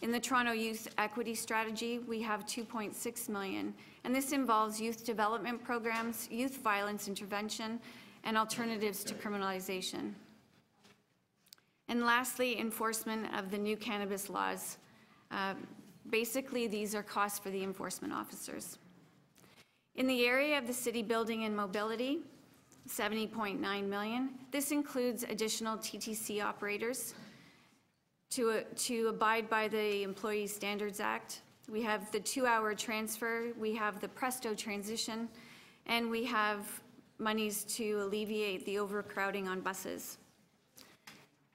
In the Toronto Youth Equity Strategy, we have $2.6 million, and this involves youth development programs, youth violence intervention, and alternatives to criminalization. And lastly, enforcement of the new cannabis laws. Basically, these are costs for the enforcement officers. In the area of the city building and mobility, $70.9 million. This includes additional TTC operators to abide by the Employee Standards Act. We have the 2-hour transfer, we have the Presto transition, and we have monies to alleviate the overcrowding on buses.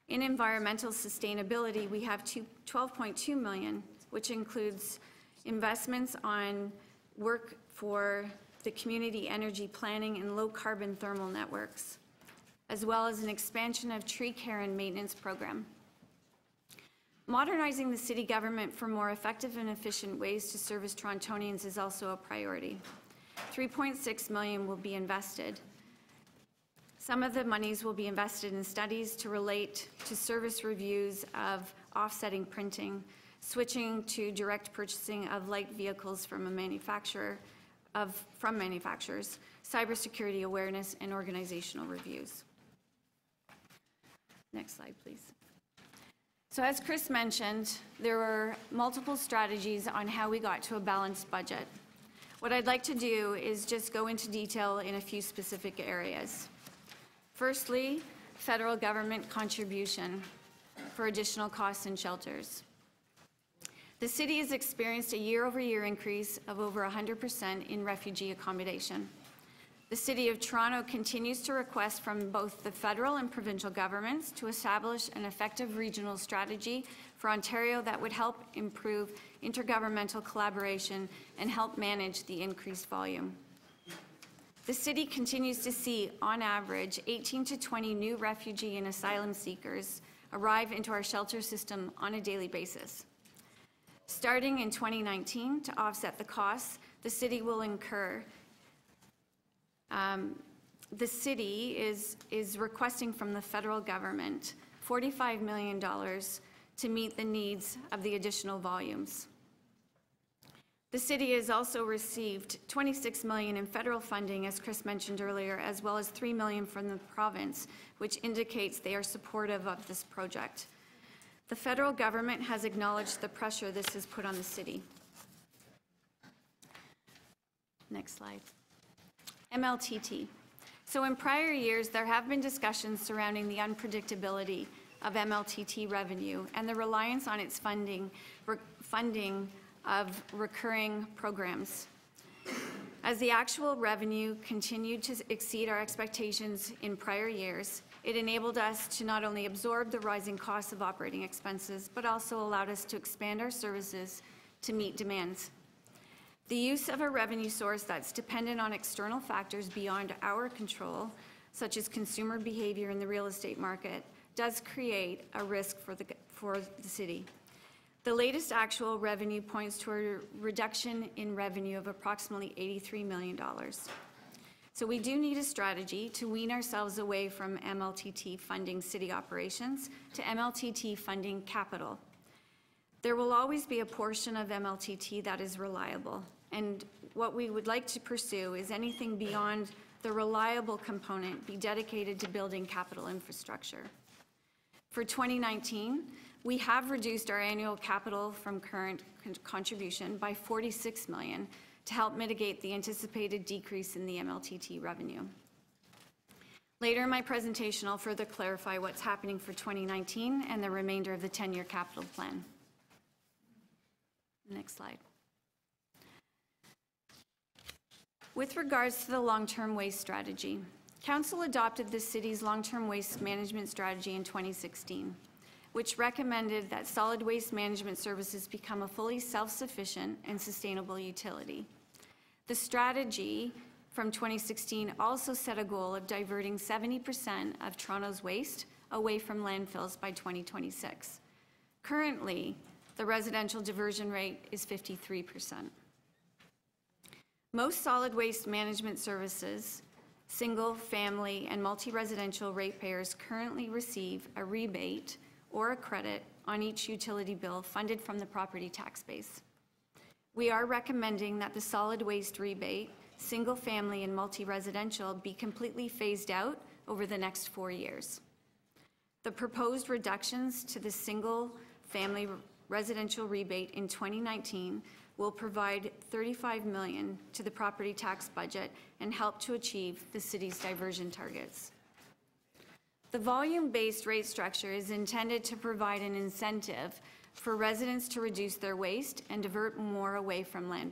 In environmental sustainability, we have $12.2 million, which includes investments on work for the community energy planning and low carbon thermal networks, as well as an expansion of tree care and maintenance program. Modernizing the city government for more effective and efficient ways to service Torontonians is also a priority. $3.6 million will be invested. Some of the monies will be invested in studies to relate to service reviews of offsetting printing, switching to direct purchasing of light vehicles from manufacturers, cybersecurity awareness, and organizational reviews. Next slide, please. So as Chris mentioned, there were multiple strategies on how we got to a balanced budget. What I'd like to do is just go into detail in a few specific areas. Firstly, federal government contribution for additional costs in shelters. The city has experienced a year-over-year increase of over 100% in refugee accommodation. The City of Toronto continues to request from both the federal and provincial governments to establish an effective regional strategy for Ontario that would help improve intergovernmental collaboration and help manage the increased volume. The city continues to see, on average, 18 to 20 new refugee and asylum seekers arrive into our shelter system on a daily basis. Starting in 2019, to offset the costs the city will incur, the city is requesting from the federal government $45 million to meet the needs of the additional volumes. The city has also received $26 million in federal funding, as Chris mentioned earlier, as well as $3 million from the province, which indicates they are supportive of this project. The federal government has acknowledged the pressure this has put on the city. Next slide. MLTT. So in prior years, there have been discussions surrounding the unpredictability of MLTT revenue and the reliance on its funding of recurring programs. As the actual revenue continued to exceed our expectations in prior years, it enabled us to not only absorb the rising costs of operating expenses, but also allowed us to expand our services to meet demands. The use of a revenue source that's dependent on external factors beyond our control, such as consumer behavior in the real estate market, does create a risk for the city. The latest actual revenue points to a reduction in revenue of approximately $83 million. So we do need a strategy to wean ourselves away from MLTT funding city operations to MLTT funding capital. There will always be a portion of MLTT that is reliable, and what we would like to pursue is anything beyond the reliable component be dedicated to building capital infrastructure. For 2019, we have reduced our annual capital from current contribution by $46 million to help mitigate the anticipated decrease in the MLTT revenue. Later in my presentation, I'll further clarify what's happening for 2019 and the remainder of the 10-year capital plan. Next slide. With regards to the long-term waste strategy, Council adopted the city's long-term waste management strategy in 2016, which recommended that solid waste management services become a fully self-sufficient and sustainable utility. The strategy from 2016 also set a goal of diverting 70% of Toronto's waste away from landfills by 2026. Currently, the residential diversion rate is 53%. Most solid waste management services, single, family, and multi-residential ratepayers currently receive a rebate or a credit on each utility bill funded from the property tax base. We are recommending that the solid waste rebate, single family and multi-residential, be completely phased out over the next 4 years. The proposed reductions to the single family residential rebate in 2019 will provide $35 million to the property tax budget and help to achieve the city's diversion targets. The volume-based rate structure is intended to provide an incentive for residents to reduce their waste and divert more away from land.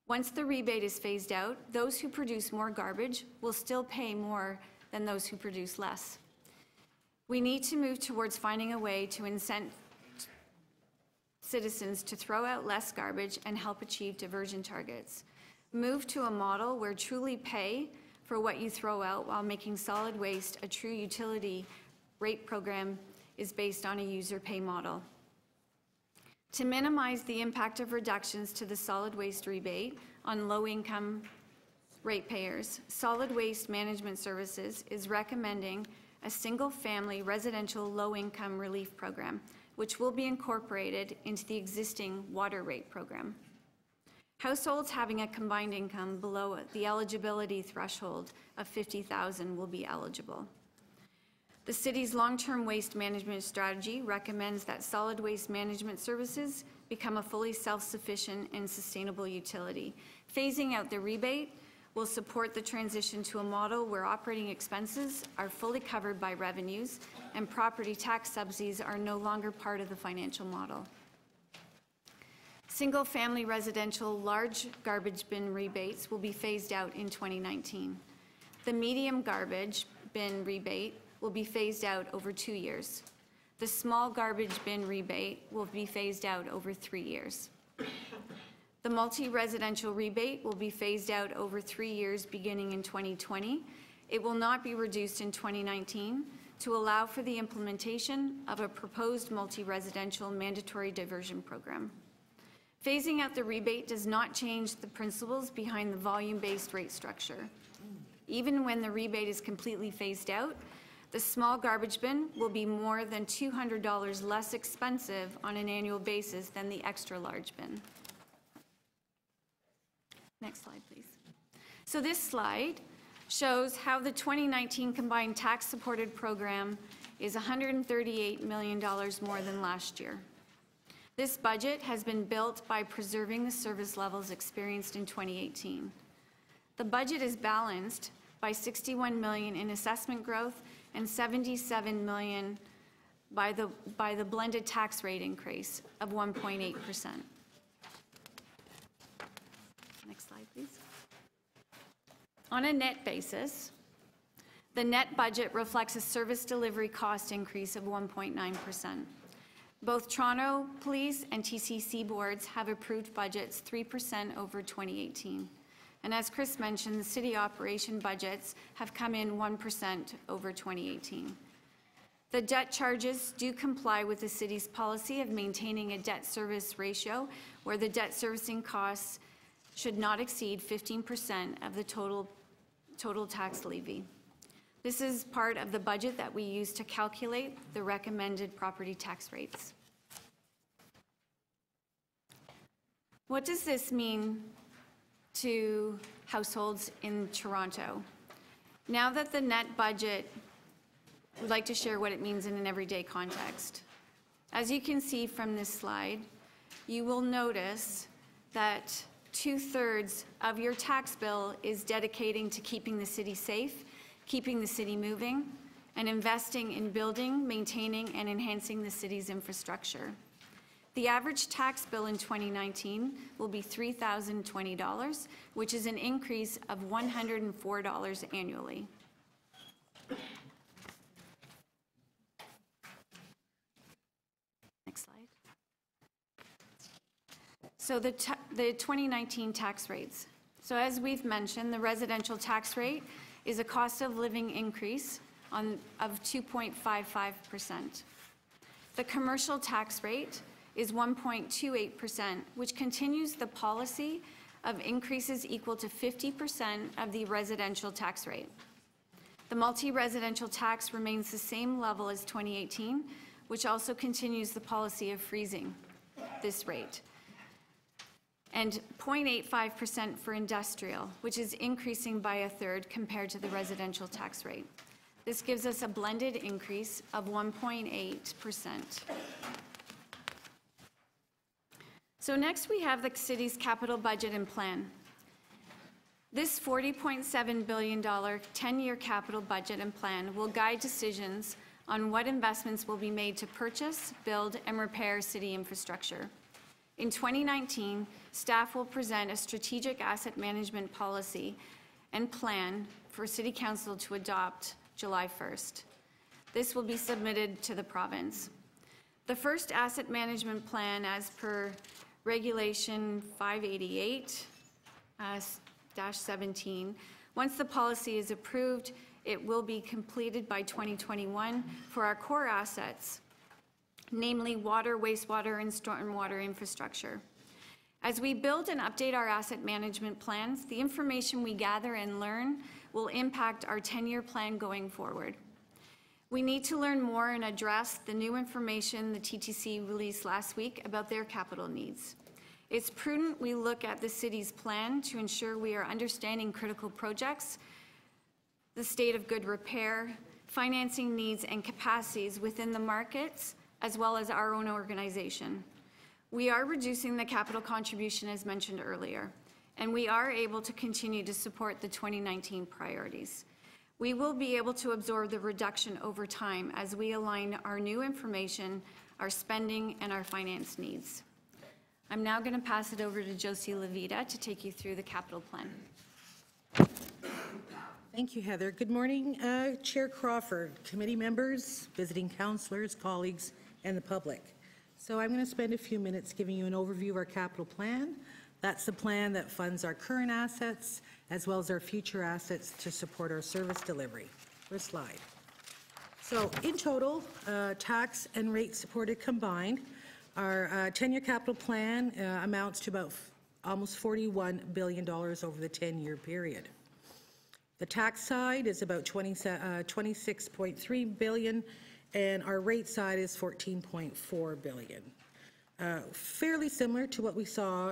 Once the rebate is phased out, those who produce more garbage will still pay more than those who produce less. We need to move towards finding a way to incent citizens to throw out less garbage and help achieve diversion targets. Move to a model where truly pay for what you throw out while making solid waste a true utility rate program is based on a user pay model. To minimize the impact of reductions to the solid waste rebate on low-income ratepayers, Solid Waste Management Services is recommending a single-family residential low-income relief program, which will be incorporated into the existing water rate program. Households having a combined income below the eligibility threshold of $50,000 will be eligible. The city's long-term waste management strategy recommends that solid waste management services become a fully self-sufficient and sustainable utility. Phasing out the rebate will support the transition to a model where operating expenses are fully covered by revenues and property tax subsidies are no longer part of the financial model. Single-family residential large garbage bin rebates will be phased out in 2019. The medium garbage bin rebate will be phased out over 2 years. The small garbage bin rebate will be phased out over 3 years. The multi-residential rebate will be phased out over 3 years beginning in 2020. It will not be reduced in 2019 to allow for the implementation of a proposed multi-residential mandatory diversion program. Phasing out the rebate does not change the principles behind the volume-based rate structure. Even when the rebate is completely phased out, the small garbage bin will be more than $200 less expensive on an annual basis than the extra large bin. Next slide, please. So this slide shows how the 2019 combined tax-supported program is $138 million more than last year. This budget has been built by preserving the service levels experienced in 2018. The budget is balanced by $61 million in assessment growth and $77 million by the blended tax rate increase of 1.8%. Next slide, please. On a net basis, the net budget reflects a service delivery cost increase of 1.9%. Both Toronto Police and TCC boards have approved budgets 3% over 2018. And as Chris mentioned, the city operation budgets have come in 1% over 2018. The debt charges do comply with the city's policy of maintaining a debt service ratio where the debt servicing costs should not exceed 15% of the total tax levy. This is part of the budget that we use to calculate the recommended property tax rates. What does this mean to households in Toronto? Now that the net budget, we'd like to share what it means in an everyday context. As you can see from this slide, you will notice that 2/3 of your tax bill is dedicating to keeping the city safe, keeping the city moving, and investing in building, maintaining, and enhancing the city's infrastructure. The average tax bill in 2019 will be $3,020, which is an increase of $104 annually. Next slide. So the 2019 tax rates. So as we've mentioned, the residential tax rate is a cost of living increase of 2.55%. The commercial tax rate is 1.28%, which continues the policy of increases equal to 50% of the residential tax rate. The multi-residential tax remains the same level as 2018, which also continues the policy of freezing this rate. And 0.85% for industrial, which is increasing by 1/3 compared to the residential tax rate. This gives us a blended increase of 1.8%. So next we have the city's capital budget and plan. This $40.7 billion 10-year capital budget and plan will guide decisions on what investments will be made to purchase, build, and repair city infrastructure. In 2019, staff will present a strategic asset management policy and plan for City Council to adopt July 1st. This will be submitted to the province. The first asset management plan, as per Regulation 588-17, once the policy is approved, it will be completed by 2021 for our core assets, namely water, wastewater, and stormwater infrastructure. As we build and update our asset management plans, the information we gather and learn will impact our 10-year plan going forward. We need to learn more and address the new information the TTC released last week about their capital needs. It's prudent we look at the city's plan to ensure we are understanding critical projects, the state of good repair, financing needs and capacities within the markets, as well as our own organization. We are reducing the capital contribution as mentioned earlier. and we are able to continue to support the 2019 priorities. We will be able to absorb the reduction over time as we align our new information, our spending, and our finance needs. I'm now going to pass it over to Josie Levita to take you through the capital plan. Thank you, Heather. Good morning, Chair Crawford, committee members, visiting councillors, colleagues, and the public. So I'm going to spend a few minutes giving you an overview of our capital plan. That's the plan that funds our current assets as well as our future assets to support our service delivery. First slide. So in total, tax and rate supported combined, our 10-year capital plan amounts to about almost $41 billion over the 10-year period. The tax side is about 26.3 billion, and our rate side is 14.4 billion. Fairly similar to what we saw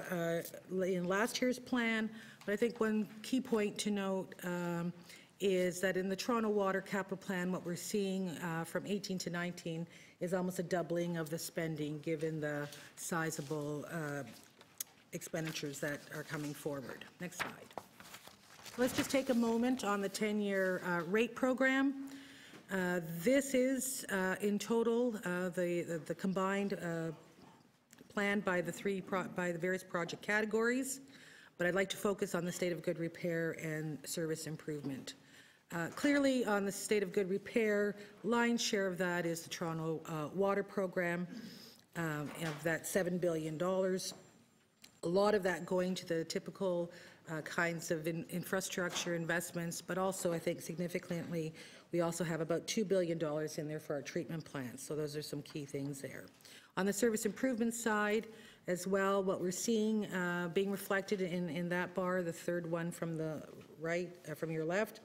in last year's plan, but I think one key point to note is that in the Toronto Water Capital Plan, what we're seeing from 18 to 19 is almost a doubling of the spending given the sizable expenditures that are coming forward. Next slide. Let's just take a moment on the 10-year rate program. This is in total the combined plan by the various project categories, but I'd like to focus on the state of good repair and service improvement. Clearly, on the state of good repair, lion's share of that is the Toronto Water Program, of that $7 billion. A lot of that going to the typical kinds of infrastructure investments, but also I think significantly we also have about $2 billion in there for our treatment plants. So those are some key things there. On the service improvement side as well, what we're seeing being reflected in that bar, the third one from the right, from your left,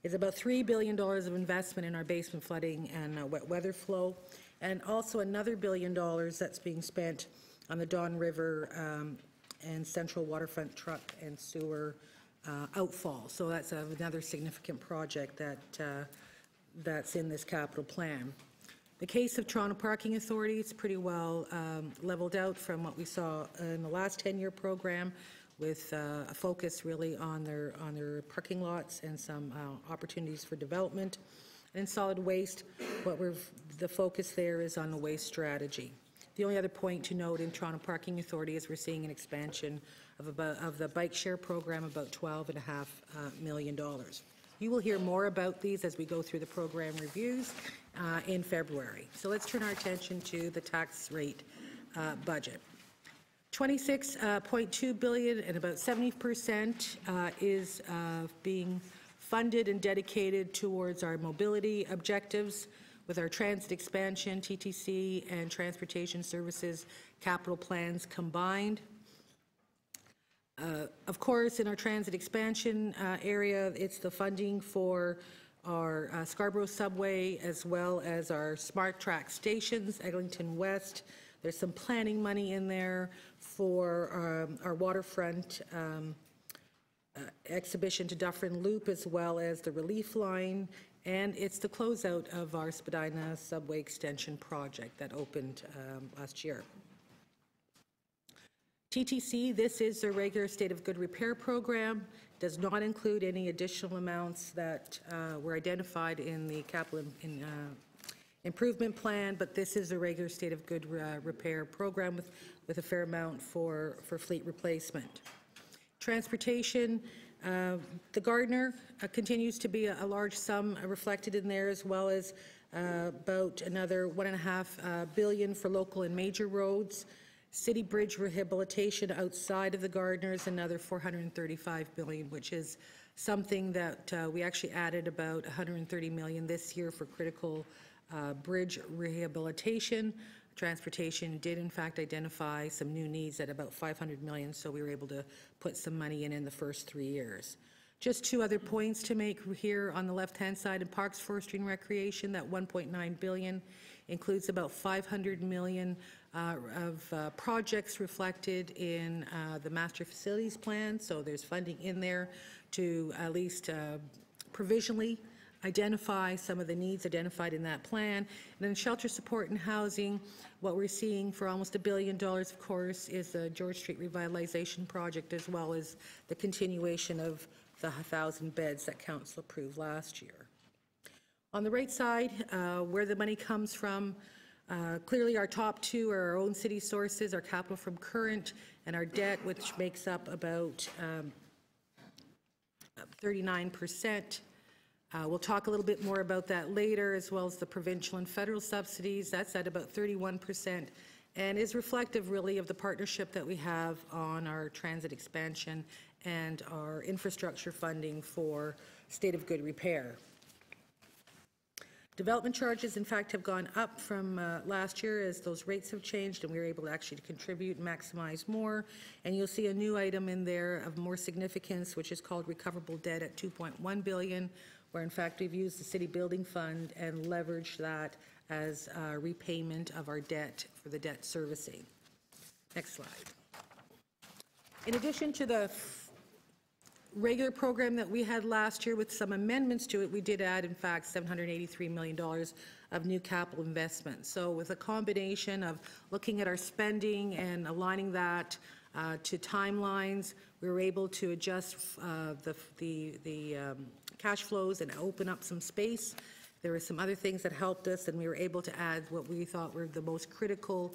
is about $3 billion of investment in our basement flooding and wet weather flow, and also another $1 billion that's being spent on the Don River and Central Waterfront truck and sewer outfall. So that's another significant project that's in this capital plan. The case of Toronto Parking Authority, it's pretty well leveled out from what we saw in the last 10-year program, with a focus really on their parking lots and some opportunities for development. And in solid waste, the focus there is on the waste strategy. The only other point to note in Toronto Parking Authority is we're seeing an expansion of the bike share program, about $12.5 million. You will hear more about these as we go through the program reviews in February. So let's turn our attention to the tax rate budget. 26.2 billion, and about 70% is being funded and dedicated towards our mobility objectives with our transit expansion, TTC, and transportation services capital plans combined. Of course, in our transit expansion area, it's the funding for our Scarborough subway as well as our Smart Track stations, Eglinton West. There's some planning money in there for our waterfront exhibition to Dufferin Loop as well as the relief line, and it's the closeout of our Spadina subway extension project that opened last year. TTC, this is the regular state of good repair program, does not include any additional amounts that were identified in the capital improvement plan, but this is a regular state of good repair program with a fair amount for fleet replacement. Transportation, the Gardner continues to be a large sum reflected in there, as well as about another $1.5 billion for local and major roads. City bridge rehabilitation outside of the Gardners, another $435 billion, which is something that we actually added about $130 million this year for critical bridge rehabilitation. Transportation did in fact identify some new needs at about $500 million, so we were able to put some money in the first 3 years. Just two other points to make here on the left-hand side. In Parks, Forestry and Recreation, that $1.9 billion includes about $500 million of projects reflected in the Master Facilities Plan, so there's funding in there to at least provisionally identify some of the needs identified in that plan. And then shelter support and housing, what we're seeing for almost $1 billion, of course, is the George Street Revitalization Project, as well as the continuation of the 1,000 beds that Council approved last year. On the right side, where the money comes from, clearly our top two are our own city sources, our capital from current, and our debt, which makes up about 39%. We'll talk a little bit more about that later, as well as the provincial and federal subsidies. That's at about 31% and is reflective really of the partnership that we have on our transit expansion and our infrastructure funding for state of good repair. Development charges, in fact, have gone up from last year as those rates have changed, and we were able to actually contribute and maximize more. And you'll see a new item in there of more significance, which is called recoverable debt at $2.1 billion, where in fact we've used the city building fund and leveraged that as repayment of our debt for the debt servicing. Next slide. In addition to the regular program that we had last year with some amendments to it, we did add, in fact, $783 million of new capital investment. So with a combination of looking at our spending and aligning that to timelines, we were able to adjust the cash flows and open up some space. There were some other things that helped us, and we were able to add what we thought were the most critical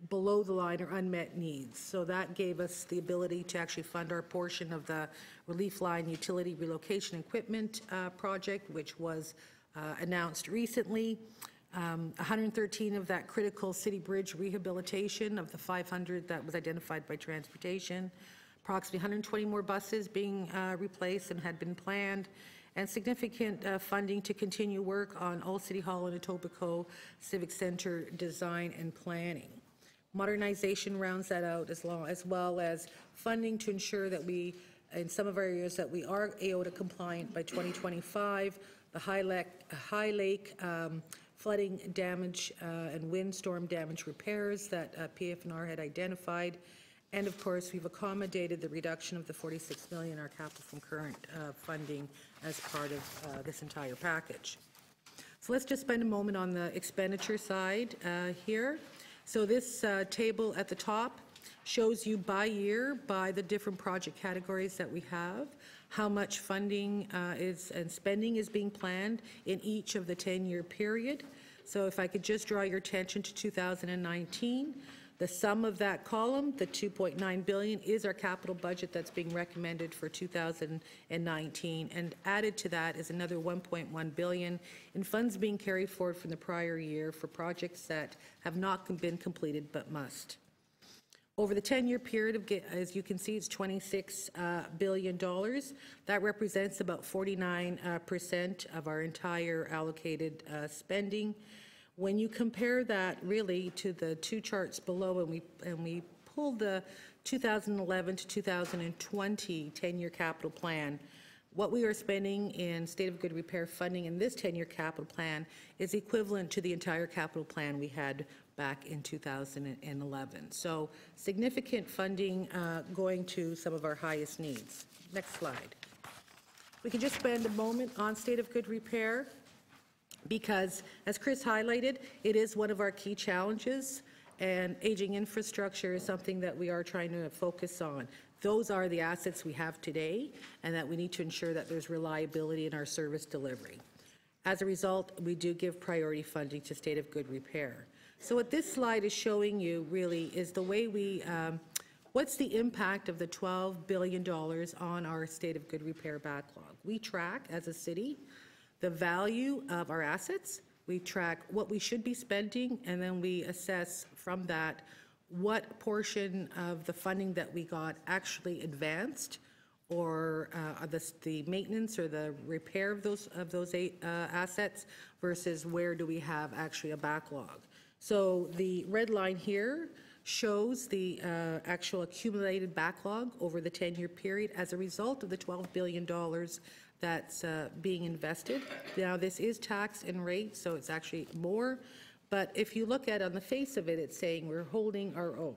below the line or unmet needs. So that gave us the ability to actually fund our portion of the Relief Line Utility Relocation Equipment project, which was announced recently. 113 of that critical city bridge rehabilitation of the 500 that was identified by transportation. Approximately 120 more buses being replaced and had been planned, and significant funding to continue work on Old City Hall and Etobicoke Civic Center design and planning. Modernization rounds that out, as well as funding to ensure that we, in some of our areas, that we are AOTA compliant by 2025. The High Lake flooding damage and windstorm damage repairs that PF&R had identified. And of course, we've accommodated the reduction of the $46 million our capital from current funding as part of this entire package. So let's just spend a moment on the expenditure side here. So this table at the top shows you by year, by the different project categories that we have, how much funding and spending is being planned in each of the 10-year period. So if I could just draw your attention to 2019, the sum of that column, the $2.9 billion, is our capital budget that's being recommended for 2019, and added to that is another $1.1 billion in funds being carried forward from the prior year for projects that have not been completed but must. Over the 10-year period, as you can see, it's $26 billion. That represents about 49% of our entire allocated spending. When you compare that really to the two charts below, and we pulled the 2011 to 2020 10-year capital plan, what we are spending in state of good repair funding in this 10-year capital plan is equivalent to the entire capital plan we had back in 2011. So significant funding going to some of our highest needs. Next slide. We can just spend a moment on state of good repair, because, as Chris highlighted, it is one of our key challenges, and aging infrastructure is something that we are trying to focus on. Those are the assets we have today, and that we need to ensure that there's reliability in our service delivery. As a result, we do give priority funding to state of good repair. So what this slide is showing you really is the way we, what's the impact of the $12 billion on our state of good repair backlog. We track, as a city, the value of our assets, we track what we should be spending, and then we assess from that what portion of the funding that we got actually advanced, or the maintenance or the repair of those assets, versus where do we have actually a backlog. So the red line here shows the actual accumulated backlog over the 10-year period as a result of the $12 billion that's being invested. Now, this is tax and rate, so it's actually more. But if you look at on the face of it, it's saying we're holding our own.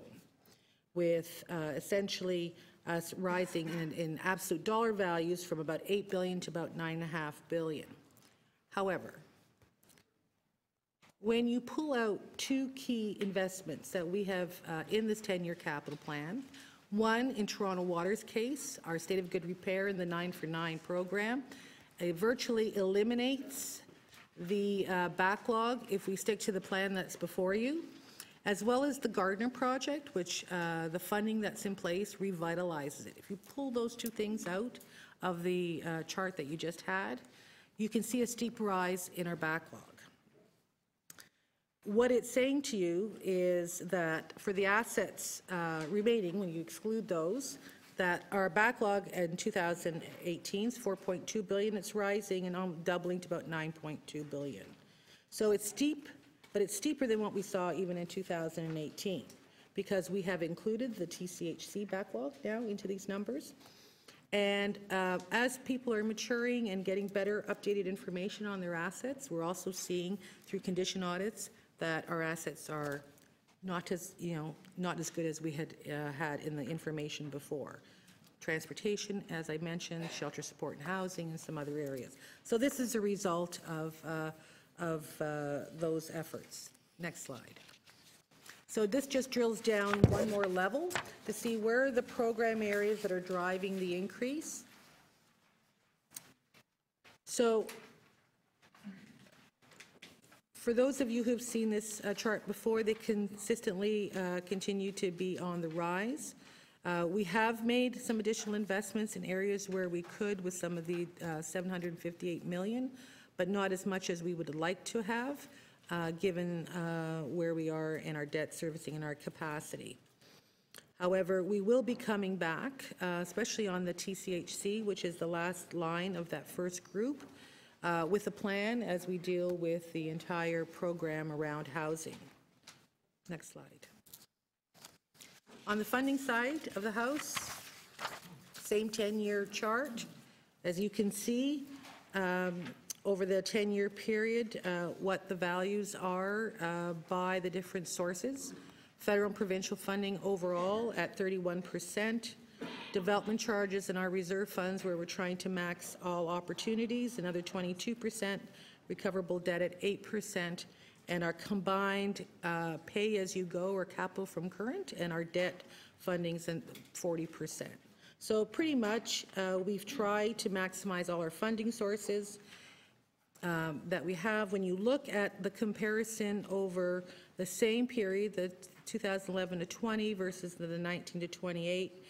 with essentially us rising in absolute dollar values from about $8 billion to about $9.5 billion. However, when you pull out two key investments that we have in this 10-year capital plan, one in Toronto Water's case, our state of good repair in the 9 for 9 program, it virtually eliminates the backlog if we stick to the plan that's before you, as well as the Gardner project, which the funding that's in place revitalizes it. If you pull those two things out of the chart that you just had, you can see a steep rise in our backlog. What it's saying to you is that for the assets remaining, when you exclude those, that our backlog in 2018 is $4.2 billion. It's rising and doubling to about $9.2 billion. So it's steep, but it's steeper than what we saw even in 2018 because we have included the TCHC backlog now into these numbers. And as people are maturing and getting better updated information on their assets, we're also seeing through condition audits that our assets are not as, not as good as we had had in the information before. Transportation, as I mentioned, shelter support and housing, and some other areas. So this is a result of those efforts. Next slide. So this just drills down one more level to see where are the program areas that are driving the increase. So for those of you who've seen this chart before, they consistently continue to be on the rise. We have made some additional investments in areas where we could with some of the $758 million, but not as much as we would like to have, given where we are in our debt servicing and our capacity. However, we will be coming back, especially on the TCHC, which is the last line of that first group, with a plan as we deal with the entire program around housing. Next slide. On the funding side of the House, same 10-year chart. As you can see, over the 10-year period, what the values are by the different sources. Federal and provincial funding overall at 31%. Development charges in our reserve funds where we're trying to max all opportunities, another 22%, recoverable debt at 8%, and our combined pay-as-you-go or capital from current and our debt fundings at 40%. So pretty much we've tried to maximize all our funding sources that we have. When you look at the comparison over the same period, the 2011 to 20 versus the 19 to 28,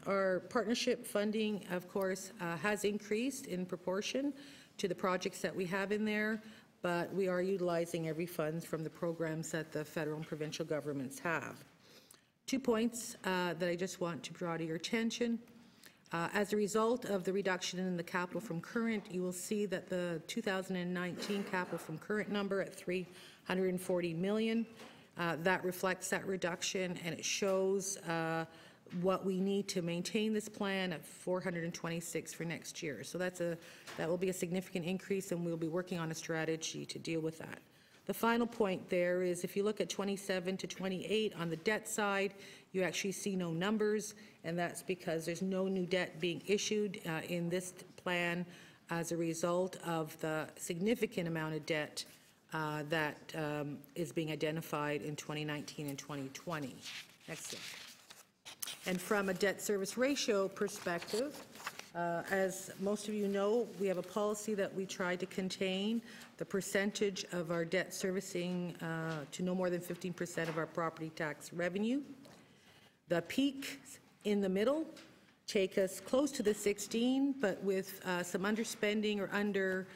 our partnership funding, of course, has increased in proportion to the projects that we have in there, but we are utilizing every fund from the programs that the federal and provincial governments have. 2 points that I just want to draw to your attention. As a result of the reduction in the capital from current, you will see that the 2019 capital from current number at $340 million, that reflects that reduction, and it shows what we need to maintain this plan at 426 for next year. So that will be a significant increase, and we'll be working on a strategy to deal with that. The final point there is if you look at 27 to 28 on the debt side, you actually see no numbers, and that's because there's no new debt being issued in this plan as a result of the significant amount of debt that is being identified in 2019 and 2020. Next slide. And from a debt service ratio perspective, as most of you know, we have a policy that we try to contain the percentage of our debt servicing to no more than 15% of our property tax revenue. The peaks in the middle take us close to the 16, but with some underspending or under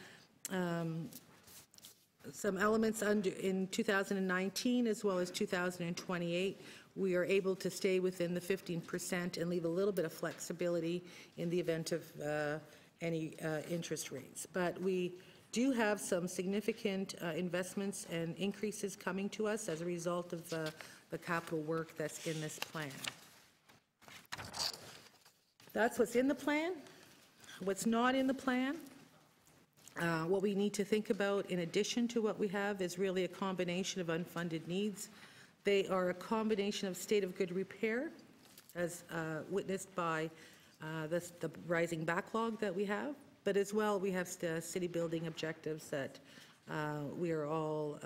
some elements under in 2019 as well as 2028, we are able to stay within the 15% and leave a little bit of flexibility in the event of any interest rates. But we do have some significant investments and increases coming to us as a result of the capital work that's in this plan. That's what's in the plan. What's not in the plan, what we need to think about in addition to what we have is really a combination of unfunded needs They are a combination of state of good repair, as witnessed by the rising backlog that we have, but as well we have city building objectives that we are all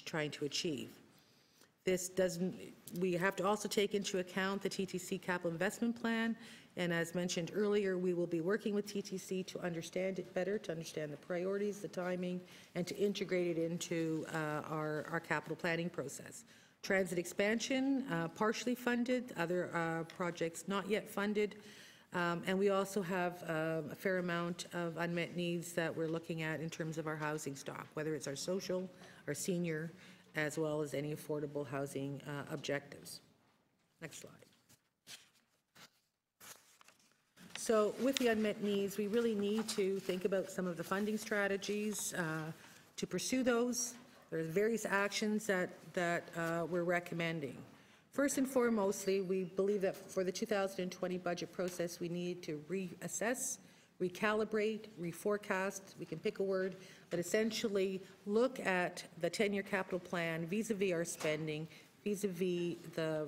trying to achieve. This doesn't, we have to also take into account the TTC capital investment plan, and as mentioned earlier, we will be working with TTC to understand it better, to understand the priorities, the timing, and to integrate it into our capital planning process. Transit expansion, partially funded, other projects not yet funded, and we also have a fair amount of unmet needs that we're looking at in terms of our housing stock, whether it's our social, our senior, as well as any affordable housing objectives. Next slide. So with the unmet needs, we really need to think about some of the funding strategies to pursue those. There are various actions that we're recommending. First and foremostly, we believe that for the 2020 budget process, we need to reassess, recalibrate, reforecast, we can pick a word, but essentially look at the 10-year capital plan vis-a-vis our spending, vis-a-vis the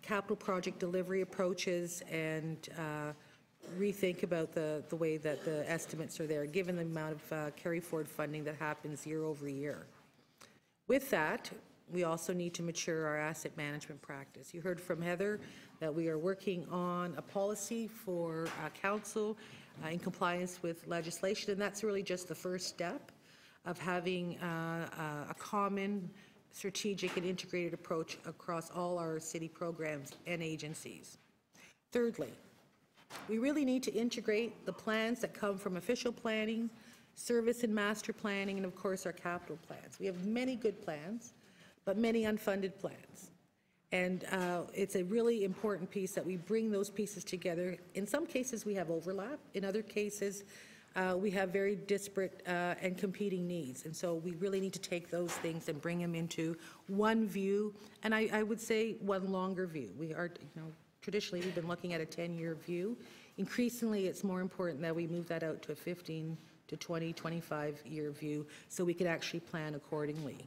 capital project delivery approaches, and rethink about the way that the estimates are there, given the amount of carry forward funding that happens year over year. With that, we also need to mature our asset management practice. You heard from Heather that we are working on a policy for council in compliance with legislation, and that's really just the first step of having a common, strategic, and integrated approach across all our city programs and agencies. Thirdly, we really need to integrate the plans that come from official planning, service and master planning, and of course our capital plans. We have many good plans, but many unfunded plans. And it's a really important piece that we bring those pieces together. In some cases we have overlap, in other cases we have very disparate and competing needs. And so we really need to take those things and bring them into one view, and I would say one longer view. We are, traditionally we've been looking at a 10-year view. Increasingly it's more important that we move that out to a 15 to 20, 25-year view so we can actually plan accordingly.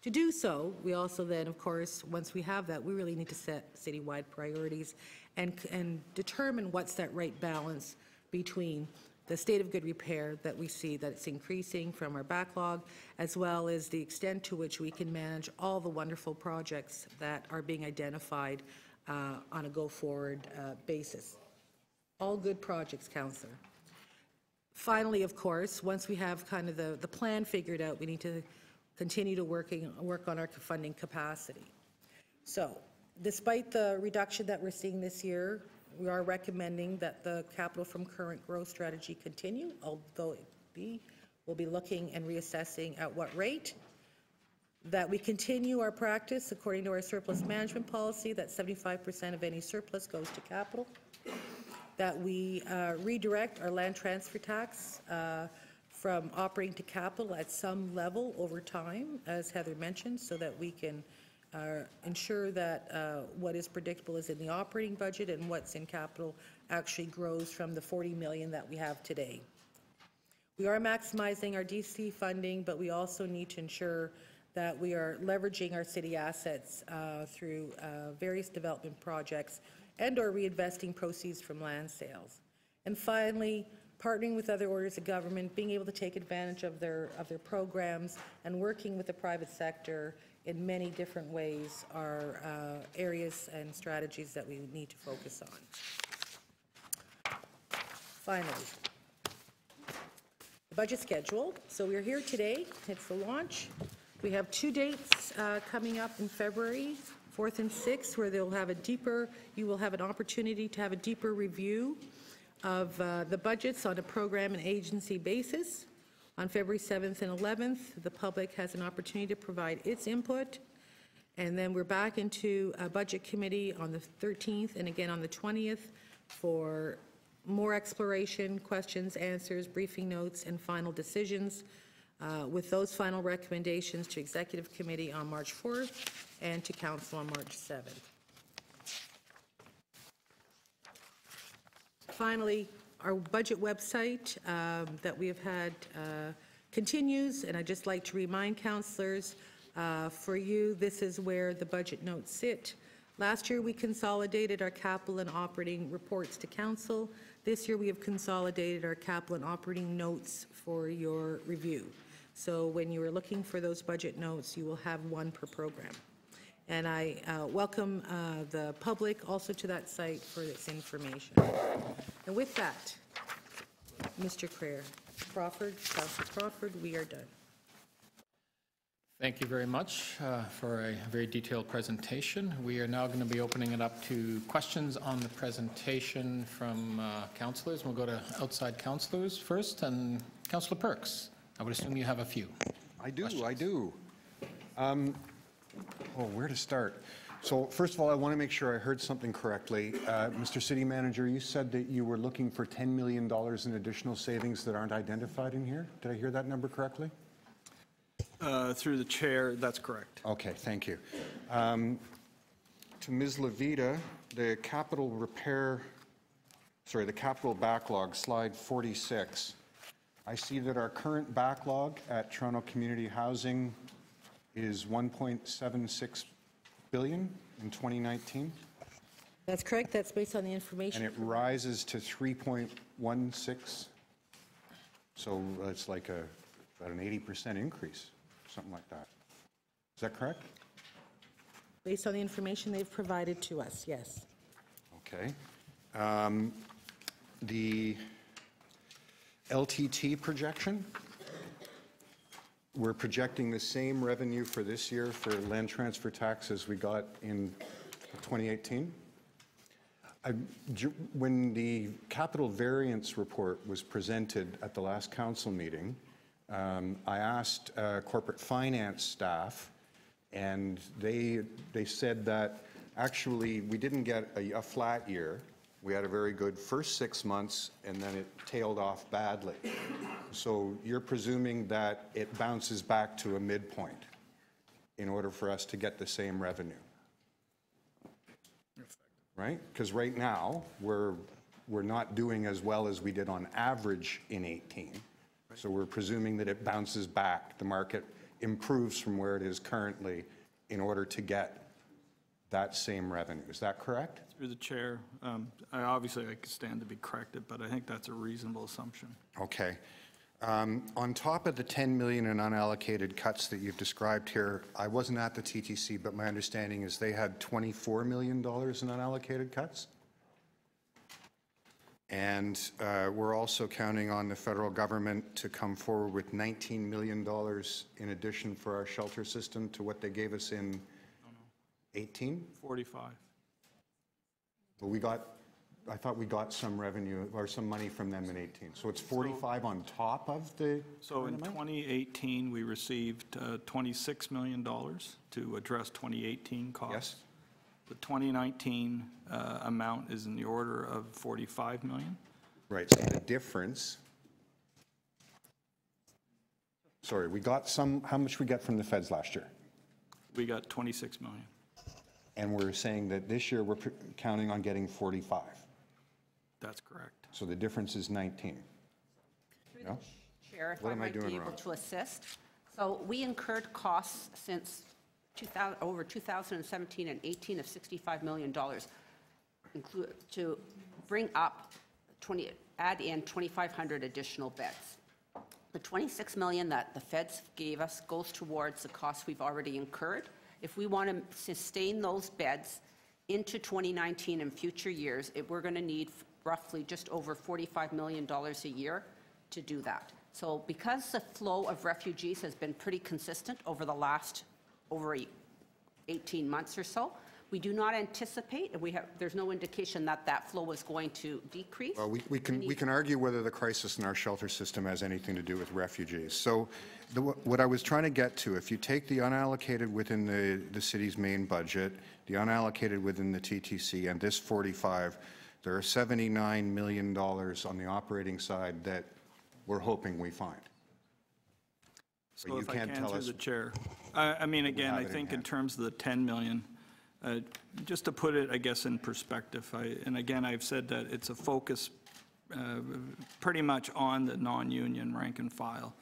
To do so, we also then, of course, once we have that, we really need to set citywide priorities and determine what's that right balance between the state of good repair that we see that it's increasing from our backlog, as well as the extent to which we can manage all the wonderful projects that are being identified on a go-forward basis. All good projects, Councillor. Finally, of course, once we have kind of the plan figured out, we need to continue to work on our funding capacity. So, despite the reduction that we're seeing this year, we are recommending that the capital from current growth strategy continue, although we'll be looking and reassessing at what rate. That we continue our practice according to our surplus management policy, that 75% of any surplus goes to capital. That we redirect our land transfer tax from operating to capital at some level over time, as Heather mentioned, so that we can ensure that what is predictable is in the operating budget and what's in capital actually grows from the 40 million that we have today. We are maximizing our DC funding, but we also need to ensure that we are leveraging our city assets through various development projects and or reinvesting proceeds from land sales. And finally, partnering with other orders of government, being able to take advantage of their programs, and working with the private sector in many different ways are areas and strategies that we need to focus on. Finally, the budget schedule. So we're here today. It's the launch. We have 2 dates coming up in February, 4th and 6th, where they'll have you will have an opportunity to have a deeper review of the budgets on a program and agency basis. On February 7th and 11th, the public has an opportunity to provide its input. And then we're back into a budget committee on the 13th and again on the 20th for more exploration, questions, answers, briefing notes, and final decisions, with those final recommendations to Executive Committee on March 4th and to Council on March 7th. Finally, our budget website that we have had continues, and I'd just like to remind councillors For you, this is where the budget notes sit. Last year, we consolidated our capital and operating reports to council. This year, we have consolidated our capital and operating notes for your review. So when you are looking for those budget notes, you will have one per program. And I welcome the public also to that site for this information. And with that, Mr. Crawford, Councillor Crawford, we are done. Thank you very much for a very detailed presentation. We are now going to be opening it up to questions on the presentation from councillors. We'll go to outside councillors first, and Councillor Perks. I would assume you have a few. I do. Where to start? So first of all, I want to make sure I heard something correctly. Mr. City Manager, you said that you were looking for $10 million in additional savings that aren't identified in here. Did I hear that number correctly? Through the chair, that's correct. Okay, thank you. To Ms. Levita, the capital backlog, slide 46. I see that our current backlog at Toronto Community Housing is $1.76 billion in 2019. That's correct. That's based on the information. And it rises to 3.16. So it's like about an 80% increase, something like that. Is that correct? Based on the information they've provided to us, yes. Okay. The LTT projection, we're projecting the same revenue for this year for land transfer tax as we got in 2018. When the capital variance report was presented at the last council meeting, I asked corporate finance staff, and they said that actually we didn't get a flat year. We had a very good first 6 months, and then it tailed off badly. So you're presuming that it bounces back to a midpoint in order for us to get the same revenue, right? Because right now, we're not doing as well as we did on average in 18. So we're presuming that it bounces back. The market improves from where it is currently in order to get that same revenue. Is that correct? Through the chair, I could stand to be corrected, but I think that's a reasonable assumption. Okay. On top of the 10 million in unallocated cuts that you've described here, I wasn't at the TTC, but my understanding is they had $24 million in unallocated cuts. And we're also counting on the federal government to come forward with $19 million in addition for our shelter system to what they gave us in 18? 45. But I thought we got some revenue or some money from them in 18. So it's 45 on top of the. So in 2018, we received $26 million to address 2018 costs. Yes. The 2019 amount is in the order of 45 million. Right, so the difference, sorry, we got some, how much we get from the feds last year? We got 26 million. And we're saying that this year we're counting on getting 45. That's correct. So the difference is 19. No? Chair, if What I am I might be doing able wrong? to assist. So we incurred costs since over 2017 and 18 of $65 million to bring up, add in 2,500 additional beds. The 26 million that the feds gave us goes towards the costs we've already incurred. If we want to sustain those beds into 2019 and future years, we're going to need roughly just over $45 million a year to do that. So because the flow of refugees has been pretty consistent over the last 18 months or so, we do not anticipate, and there's no indication that that flow is going to decrease. Well, we can argue whether the crisis in our shelter system has anything to do with refugees. So what I was trying to get to, if you take the unallocated within the city's main budget, the unallocated within the TTC, and this 45, there are $79 million on the operating side that we're hoping we find. So if I can, through the chair. Again, I think in terms of the 10 million, just to put it, I guess, in perspective, and again, I've said that it's a focus pretty much on the non-union rank and file.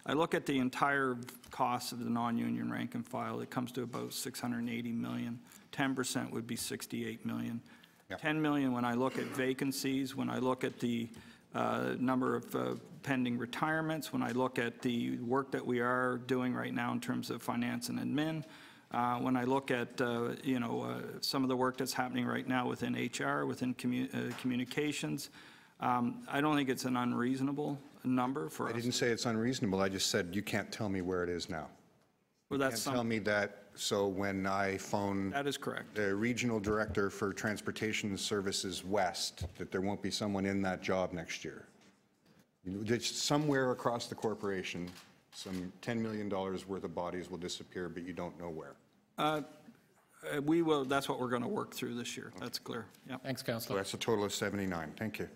I look at the entire cost of the non-union rank and file, it comes to about $680 million. 10% would be $68 million. Yep. $10 million when I look at vacancies, when I look at the number of pending retirements, when I look at the work that we are doing right now in terms of finance and admin, when I look at, some of the work that's happening right now within HR, within communications, I don't think it's an unreasonable number for us. I didn't say it's unreasonable, I just said you can't tell me where it is now. Well, that's Can't tell me that, so when I phone That is correct. the regional director for Transportation Services West, that there won't be someone in that job next year. There's somewhere across the corporation, some $10 million worth of bodies will disappear, but you don't know where. We will, that's what we're going to work through this year. That's clear. Yeah. Thanks, So Councillor. that's a total of 79. Thank you.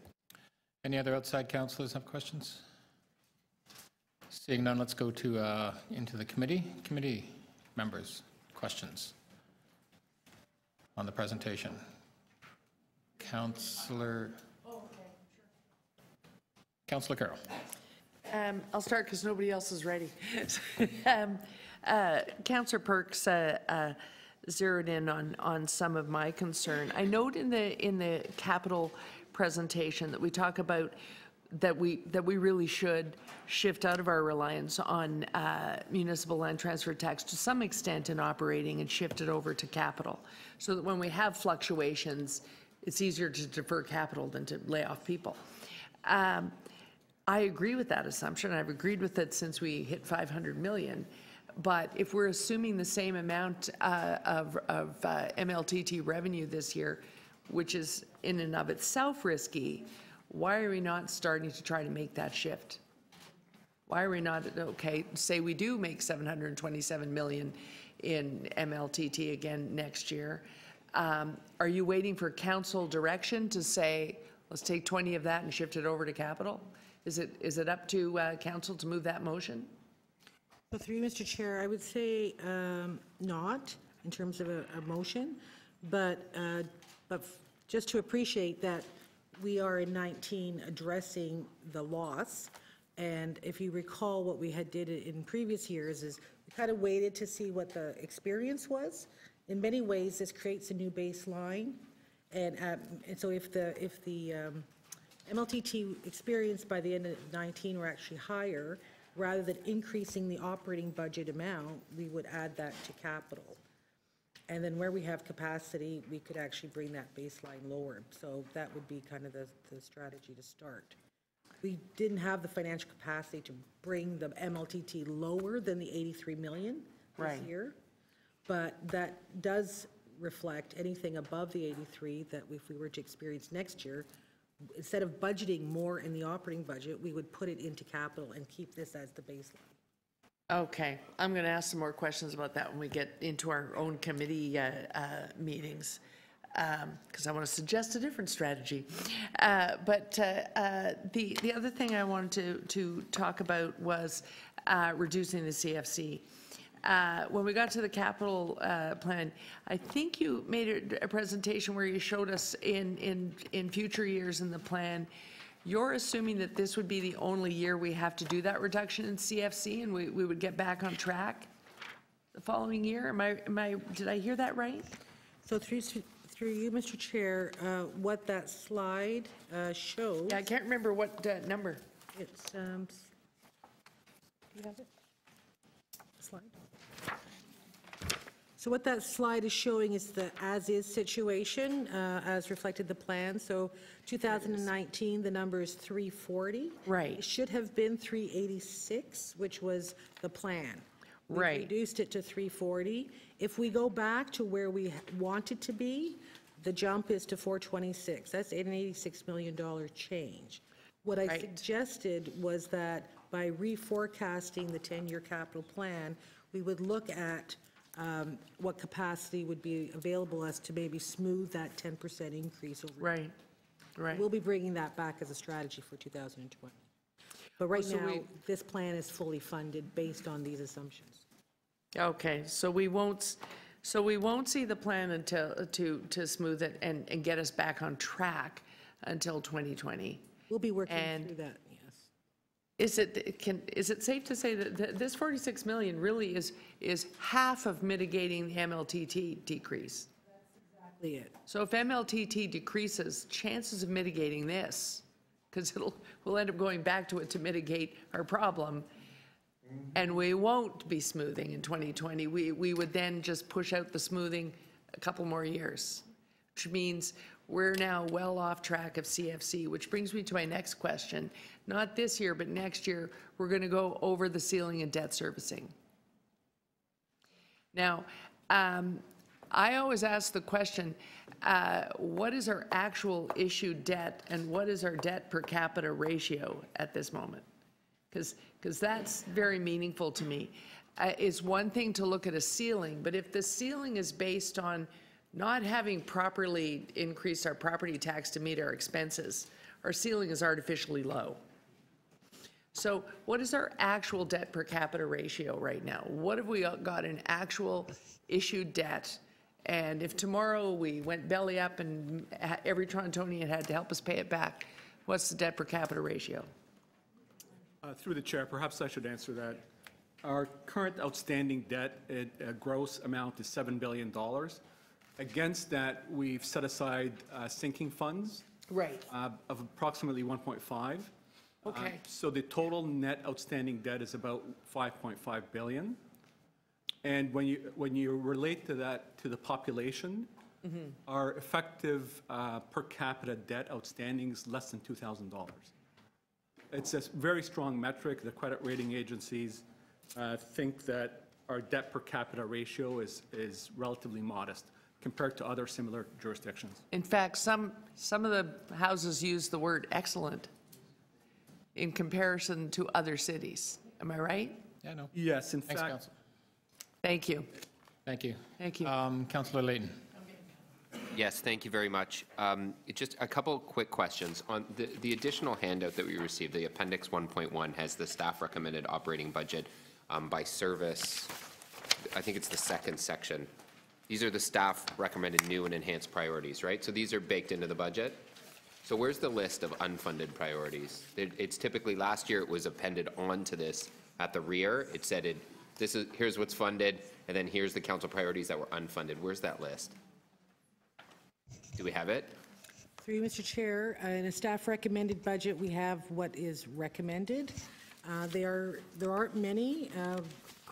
Any other outside councillors have questions? Seeing none, let's go to, into the committee. Committee members, questions on the presentation. Councillor Carroll. I'll start because nobody else is ready. Councillor Perks zeroed in on some of my concern. I note in the capital presentation that we talk about that we really should shift out of our reliance on municipal land transfer tax to some extent in operating and shift it over to capital, so that when we have fluctuations, it's easier to defer capital than to lay off people. I agree with that assumption. I've agreed with it since we hit 500 million. But if we're assuming the same amount of MLTT revenue this year, which is in and of itself risky, why are we not starting to try to make that shift? Why are we not, okay, say we do make 727 million in MLTT again next year. Are you waiting for council direction to say, let's take 20 of that and shift it over to capital? Is it up to council to move that motion? So through you, Mr. Chair, I would say not in terms of a motion, but just to appreciate that we are in 19 addressing the loss. And if you recall what we had did in previous years is we kind of waited to see what the experience was. In many ways, this creates a new baseline. And so if the MLTT experience by the end of 19 were actually higher, rather than increasing the operating budget amount, we would add that to capital. And then where we have capacity, we could actually bring that baseline lower. So that would be kind of the strategy to start. We didn't have the financial capacity to bring the MLTT lower than the 83 million this year, but that does reflect anything above the 83 that if we were to experience next year, instead of budgeting more in the operating budget, we would put it into capital and keep this as the baseline. Okay, I'm going to ask some more questions about that when we get into our own committee meetings, because I want to suggest a different strategy. But the other thing I wanted to talk about was reducing the CFC. When we got to the capital plan, I think you made a presentation where you showed us in future years in the plan, you're assuming that this would be the only year we have to do that reduction in CFC and we would get back on track the following year? Did I hear that right? So through you, Mr. Chair, what that slide shows. Yeah, I can't remember what number. It's, do you have it? Slide. So what that slide is showing is the as-is situation, as reflected the plan. So 2019, the number is 340. Right. It should have been 386, which was the plan. We Right. reduced it to 340. If we go back to where we wanted to be, the jump is to 426. That's an $86 million change. What I suggested was that by reforecasting the 10-year capital plan, we would look at what capacity would be available as to maybe smooth that 10% increase over. Right, right. We'll be bringing that back as a strategy for 2020. But right now, this plan is fully funded based on these assumptions. Okay, so we won't see the plan until to smooth it and get us back on track until 2020. We'll be working through that, yes. is it safe to say that this 46 million really is half of mitigating the MLTT decrease? Exactly it. So if MLTT decreases, chances of mitigating this, because we'll end up going back to it to mitigate our problem, and we won't be smoothing in 2020. We would then just push out the smoothing a couple more years, which means we're now well off track of CFC, which brings me to my next question. Not this year, but next year, we're going to go over the ceiling in debt servicing. Now, I always ask the question, what is our actual issued debt and what is our debt per capita ratio at this moment? Because that's very meaningful to me. It's one thing to look at a ceiling, but if the ceiling is based on not having properly increased our property tax to meet our expenses, our ceiling is artificially low. So what is our actual debt per capita ratio right now? What have we got in actual issued debt? And if tomorrow we went belly up and every Torontonian had to help us pay it back, what's the debt per capita ratio? Through the chair, perhaps I should answer that. Our current outstanding debt, gross amount is $7 billion. Against that, we've set aside sinking funds. Right. Of approximately 1.5. Okay. So the total net outstanding debt is about 5.5 billion. And when you relate to that to the population, our effective per capita debt outstanding is less than $2,000. It's a very strong metric. The credit rating agencies think that our debt per capita ratio is relatively modest compared to other similar jurisdictions. In fact, some of the houses use the word excellent in comparison to other cities. Am I right? Yeah, no. Yes, in Thanks, fact. Council. Thank you. Thank you. Thank you. Councillor Layton. Yes, thank you very much. Just a couple quick questions. On the additional handout that we received, the Appendix 1.1 has the staff recommended operating budget by service. I think it's the second section. These are the staff recommended new and enhanced priorities, right? So these are baked into the budget. So where's the list of unfunded priorities? It's typically, last year it was appended onto this at the rear. It said here's what's funded, and then here's the council priorities that were unfunded. Where's that list? Do we have it? Through you, Mr. Chair, in a staff recommended budget, we have what is recommended. There aren't many.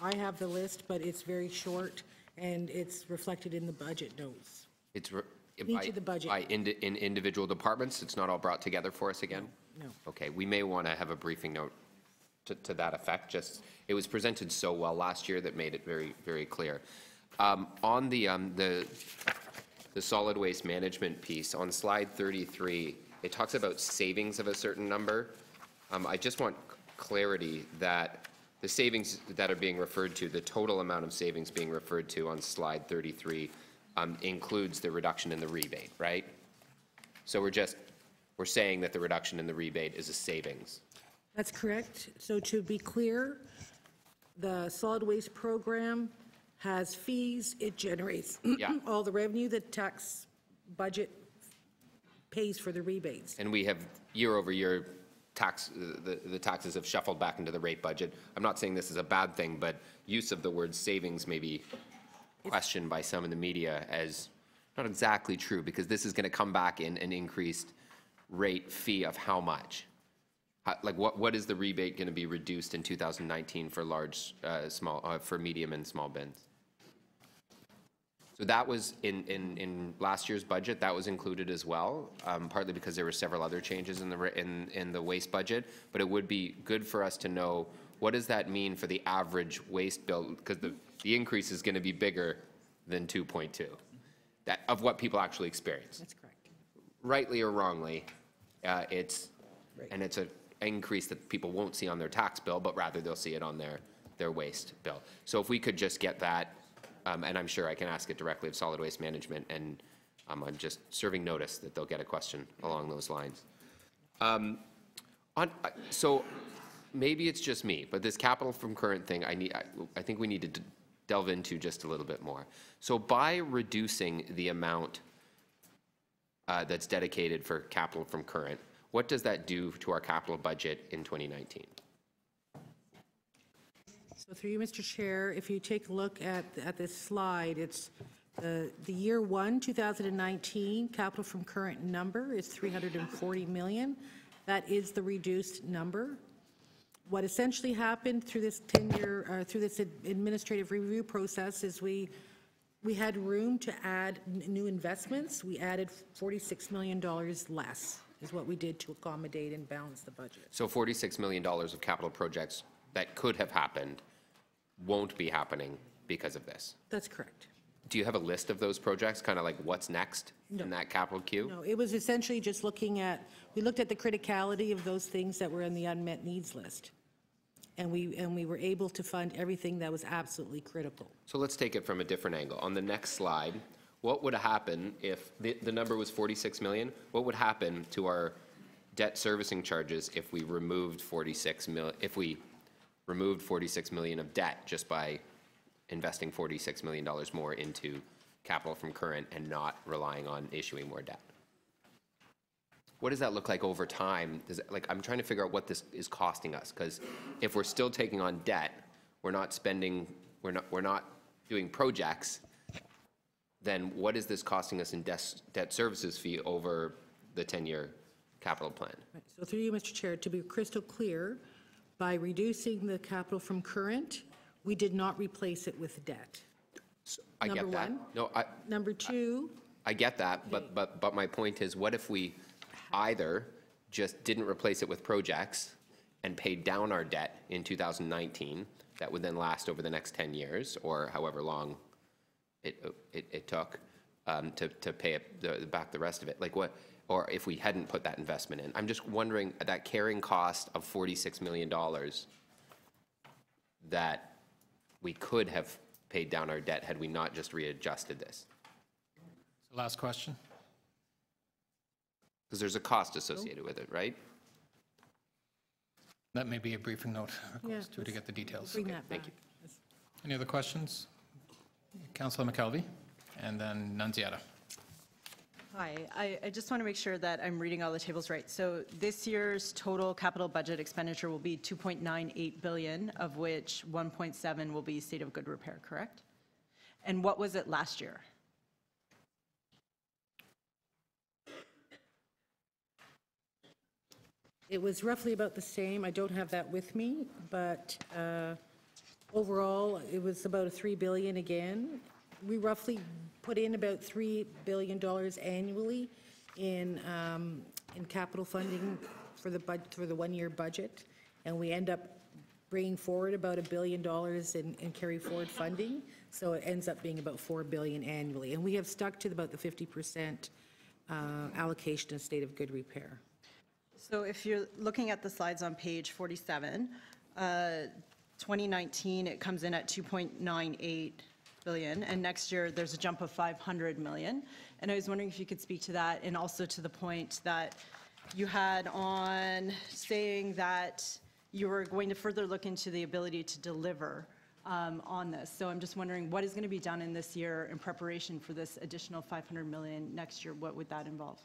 I have the list, but it's very short, and it's reflected in the budget notes. It's Each of the budget. in individual departments. It's not all brought together for us again. No. Okay, we may want to have a briefing note to that effect. Just it was presented so well last year that made it very, very clear. On the solid waste management piece on slide 33, it talks about savings of a certain number. I just want clarity that the savings that are being referred to, the total amount of savings being referred to on slide 33 includes the reduction in the rebate, right? So we're saying that the reduction in the rebate is a savings. That's correct. So to be clear, the solid waste program has fees. It generates all the revenue that tax budget pays for the rebates. And we have year over year the taxes have shuffled back into the rate budget. I'm not saying this is a bad thing, but use of the word savings may be questioned by some in the media as not exactly true, because this is going to come back in an increased rate fee of how much? Like what is the rebate going to be reduced in 2019 for for medium and small bins? So that was in last year's budget. That was included as well, partly because there were several other changes in the waste budget. But it would be good for us to know, what does that mean for the average waste bill? Because the increase is going to be bigger than 2.2 of what people actually experience. That's correct. Rightly or wrongly, it's an increase that people won't see on their tax bill, but rather they'll see it on their waste bill. So if we could just get that. And I'm sure I can ask it directly of solid waste management, and I'm just serving notice that they'll get a question along those lines. So maybe it's just me, but this capital from current thing, I think we need to delve into just a little bit more. So by reducing the amount that's dedicated for capital from current, what does that do to our capital budget in 2019? So through you, Mr. Chair, if you take a look at this slide, it's the year 1, 2019, capital from current number is 340 million. That is the reduced number. What essentially happened through this 10-year, through this administrative review process is we had room to add new investments. We added $46 million less is what we did to accommodate and balance the budget. So $46 million of capital projects that could have happened won't be happening because of this. That's correct. Do you have a list of those projects, kind of like what's next in that capital queue? No, it was essentially just looking at, we looked at the criticality of those things that were in the unmet needs list. And we were able to fund everything that was absolutely critical. So let's take it from a different angle. On the next slide, what would happen if the number was 46 million? What would happen to our debt servicing charges if we removed 46 million of debt just by investing $46 million more into capital from current and not relying on issuing more debt? What does that look like over time? I'm trying to figure out what this is costing us, because if we're still taking on debt, we're not spending, we're not doing projects, then what is this costing us in debt services fee over the 10-year capital plan? Right. So through you, Mr. Chair, to be crystal clear, by reducing the capital from current, we did not replace it with debt. So I get Number that. one. No, Number two. I get that, but my point is, what if we either just didn't replace it with projects and paid down our debt in 2019 that would then last over the next 10 years, or however long it took to pay back the rest of it? Like what? Or if we hadn't put that investment in? I'm just wondering, that carrying cost of $46 million that we could have paid down our debt had we not just readjusted this. Last question. Because there's a cost associated with it, right? That may be a briefing note request Yeah, to get the details. Bring that thank back. you. Any other questions? Councillor McKelvey, and then Nunziata. Hi, I just want to make sure that I'm reading all the tables right. So this year's total capital budget expenditure will be 2.98 billion, of which 1.7 will be state of good repair, correct? And what was it last year? It was roughly about the same. I don't have that with me, but overall, it was about a $3 billion again. We roughly put in about $3 billion annually in capital funding for the 1-year budget, and we end up bringing forward about $1 billion in carry forward funding. So it ends up being about $4 billion annually, and we have stuck to about the 50% allocation of state of good repair. So if you're looking at the slides on page 47, 2019, it comes in at 2.98 billion, and next year there's a jump of 500 million. And I was wondering if you could speak to that, and also to the point that you had on saying that you were going to further look into the ability to deliver on this. So I'm just wondering what is going to be done in this year in preparation for this additional 500 million next year. What would that involve?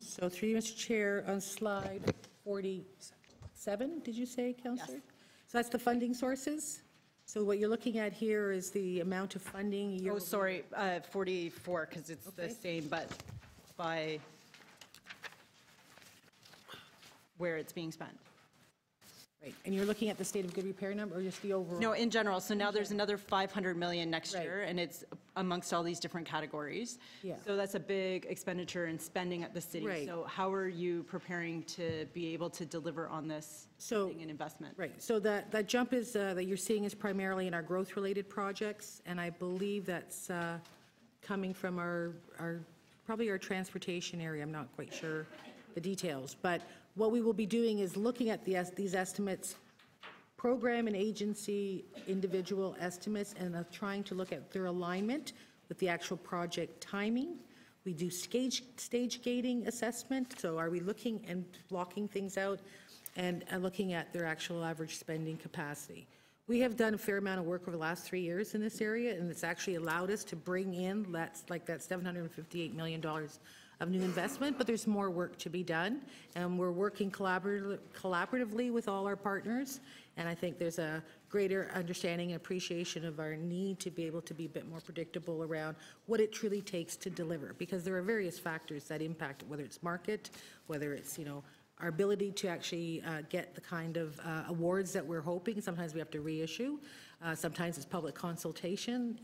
So through you, Mr. Chair, on slide 47, did you say, Councillor? Yes. So that's the funding sources. So what you're looking at here is the amount of funding year. Oh, sorry, 44, because it's the same, but by where it's being spent. Right, and you're looking at the state of good repair number, or just the overall? No, in general, so now there's another 500 million next Right. year, and it's amongst all these different categories. Yeah. So that's a big expenditure and spending at the city. Right. So how are you preparing to be able to deliver on this So- spending and investment? Right, so that jump is, that you're seeing is primarily in our growth-related projects, and I believe that's coming from our probably our transportation area. I'm not quite sure the details, but what we will be doing is looking at these estimates, program and agency individual estimates, and trying to look at their alignment with the actual project timing. We do stage gating assessment, so are we looking and blocking things out and looking at their actual average spending capacity. We have done a fair amount of work over the last 3 years in this area, and it's actually allowed us to bring in, that's like that $758 million of new investment, but there's more work to be done. And we're working collaboratively with all our partners. And I think there's a greater understanding and appreciation of our need to be able to be a bit more predictable around what it truly takes to deliver, because there are various factors that impact it, whether it's market, whether it's, our ability to actually get the kind of awards that we're hoping. Sometimes we have to reissue. Sometimes it's public consultation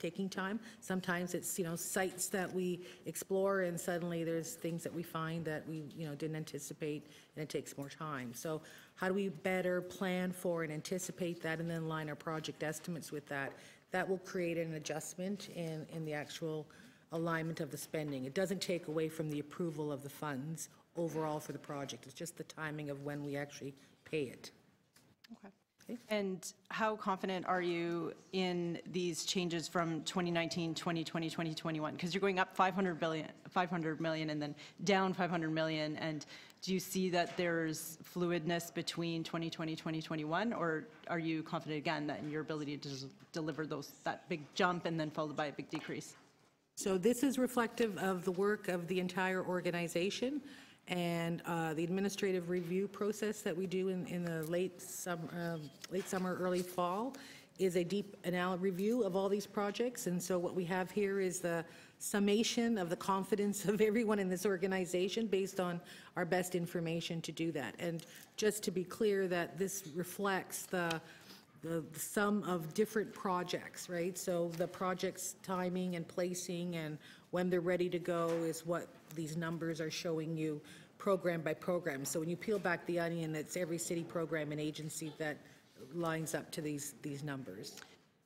taking time. Sometimes it's, sites that we explore and suddenly there's things that we find that we, didn't anticipate, and it takes more time. So how do we better plan for and anticipate that and then line our project estimates with that? That will create an adjustment in the actual alignment of the spending. It doesn't take away from the approval of the funds overall for the project. It's just the timing of when we actually pay it. Okay. And how confident are you in these changes from 2019, 2020, 2021? Because you're going up 500 million and then down 500 million. And do you see that there's fluidness between 2020, 2021? Or are you confident again that in your ability to deliver that big jump and then followed by a big decrease? So this is reflective of the work of the entire organization. And the administrative review process that we do in the late summer, early fall is a deep review of all these projects. And so what we have here is the summation of the confidence of everyone in this organization based on our best information to do that. And just to be clear that this reflects the sum of different projects, right? So the project's timing and placing and when they're ready to go is what these numbers are showing you program by program. So when you peel back the onion, it's every city program and agency that lines up to these numbers.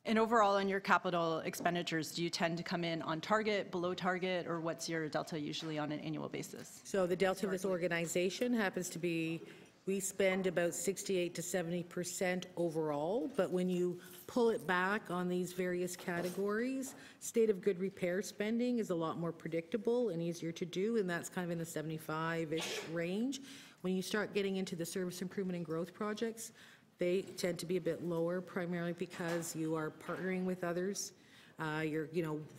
And overall on your capital expenditures, do you tend to come in on target, below target, or what's your delta usually on an annual basis? So the delta of this organization happens to be, we spend about 68 to 70% overall, but when you pull it back on these various categories, state of good repair spending is a lot more predictable and easier to do, and that's kind of in the 75-ish range. When you start getting into the service improvement and growth projects, they tend to be a bit lower, primarily because you are partnering with others.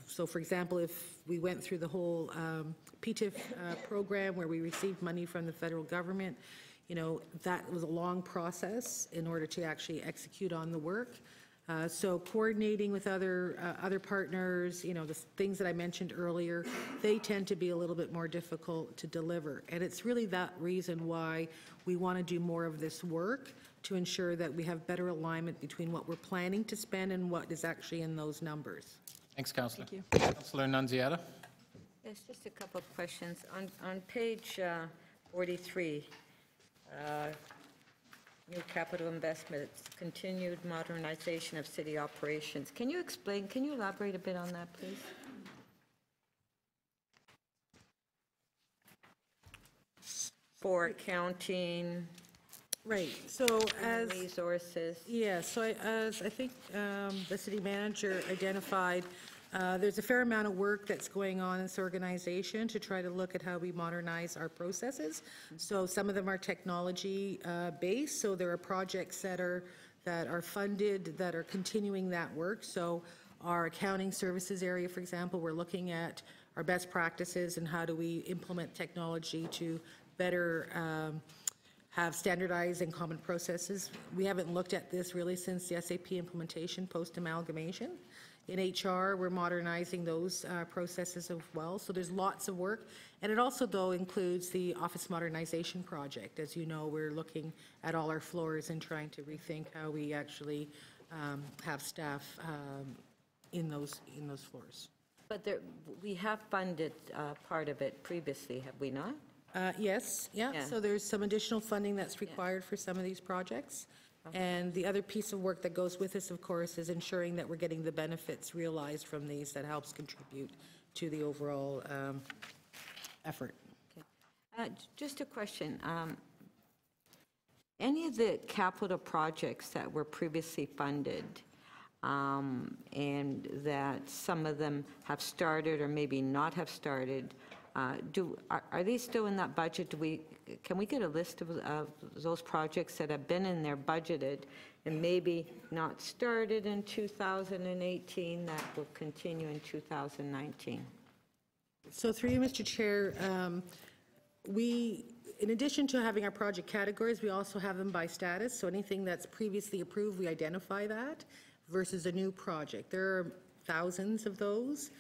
So for example, if we went through the whole PTIF program where we received money from the federal government, that was a long process in order to actually execute on the work. So coordinating with other partners, the things that I mentioned earlier, they tend to be a little bit more difficult to deliver. And it's really that reason why we want to do more of this work to ensure that we have better alignment between what we're planning to spend and what is actually in those numbers. Thanks, Councillor. Thank you. Councillor Nunziata. Yes, just a couple of questions. On page 43, new capital investments, continued modernization of city operations. Can you elaborate a bit on that, please? For accounting, Right. So as resources. yeah, so as I think the city manager identified, there's a fair amount of work that's going on in this organization to try to look at how we modernize our processes. So some of them are technology based. So there are projects that are funded that are continuing that work. So our accounting services area, for example, we're looking at our best practices and how do we implement technology to better have standardized and common processes. We haven't looked at this really since the SAP implementation post-amalgamation. In HR, we're modernizing those processes as well. So there's lots of work. And it also, though, includes the office modernization project. As you know, we're looking at all our floors and trying to rethink how we actually have staff in those floors. But we have funded part of it previously, have we not? Yes, yeah. Yeah. So there's some additional funding that's required for some of these projects. And the other piece of work that goes with this, of course, is ensuring that we're getting the benefits realized from these that helps contribute to the overall effort. Okay. Just a question. Any of the capital projects that were previously funded and that some of them have started or maybe not have started, are these still in that budget? Can we get a list of those projects that have been in there budgeted and maybe not started in 2018 that will continue in 2019? So through you, Mr. Chair, we, in addition to having our project categories, we also have them by status. So anything that's previously approved, we identify that versus a new project. There are thousands of those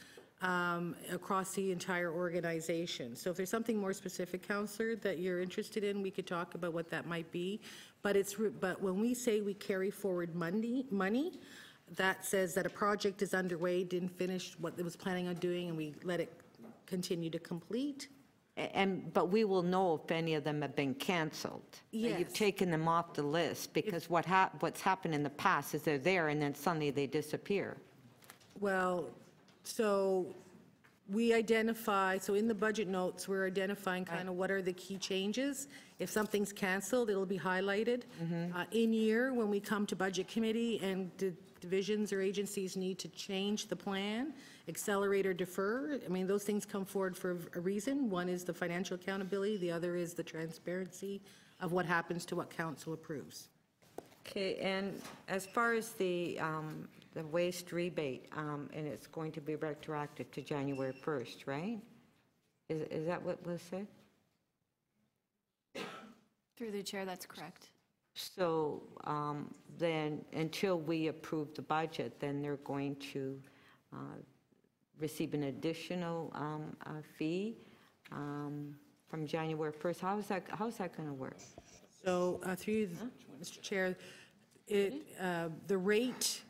across the entire organization. So if there's something more specific, Councillor, that you're interested in, we could talk about what that might be. But when we say we carry forward money, that says that a project is underway, didn't finish what it was planning on doing, and we let it continue to complete. But we will know if any of them have been canceled. Yes. You've taken them off the list, because what's happened in the past is they're there and then suddenly they disappear. Well, so we identify, so in the budget notes, we're identifying kind of what are the key changes. If something's canceled, it'll be highlighted. In year, when we come to budget committee and divisions or agencies need to change the plan, accelerate or defer, I mean, those things come forward for a reason. One is the financial accountability, the other is the transparency of what happens to what council approves. Okay, and as far as the waste rebate, and it's going to be retroactive to January 1st, right? Is that what was said? Through the chair, that's correct. So then, until we approve the budget, then they're going to receive an additional fee from January 1st. How's that going to work? So through you, Mr. Chair, the rate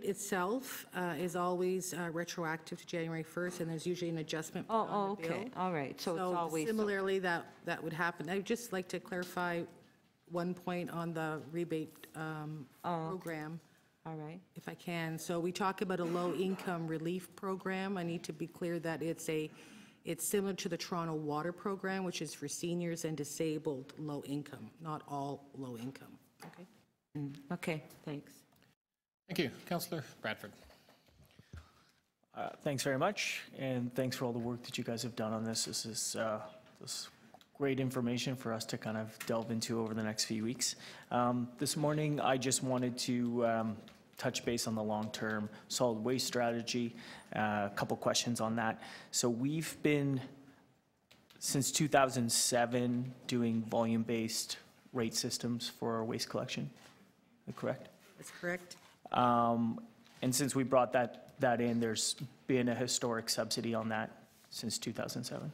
itself is always retroactive to January 1st, and there's usually an adjustment on the bill. Okay, all right, so it's always... Similarly, that would happen. I'd just like to clarify one point on the rebate program. All right. If I can. So we talk about a low-income relief program. I need to be clear that it's similar to the Toronto Water Program, which is for seniors and disabled low income, not all low income. Okay. Okay, thanks. Thank you. Councillor Bradford. Thanks very much, and thanks for all the work that you guys have done on this. This is great information for us to kind of delve into over the next few weeks. This morning, I just wanted to touch base on the long-term solid waste strategy. A couple questions on that. So we've been, since 2007, doing volume-based rate systems for our waste collection. Is that correct? That's correct. And since we brought that in, there's been a historic subsidy on that since 2007.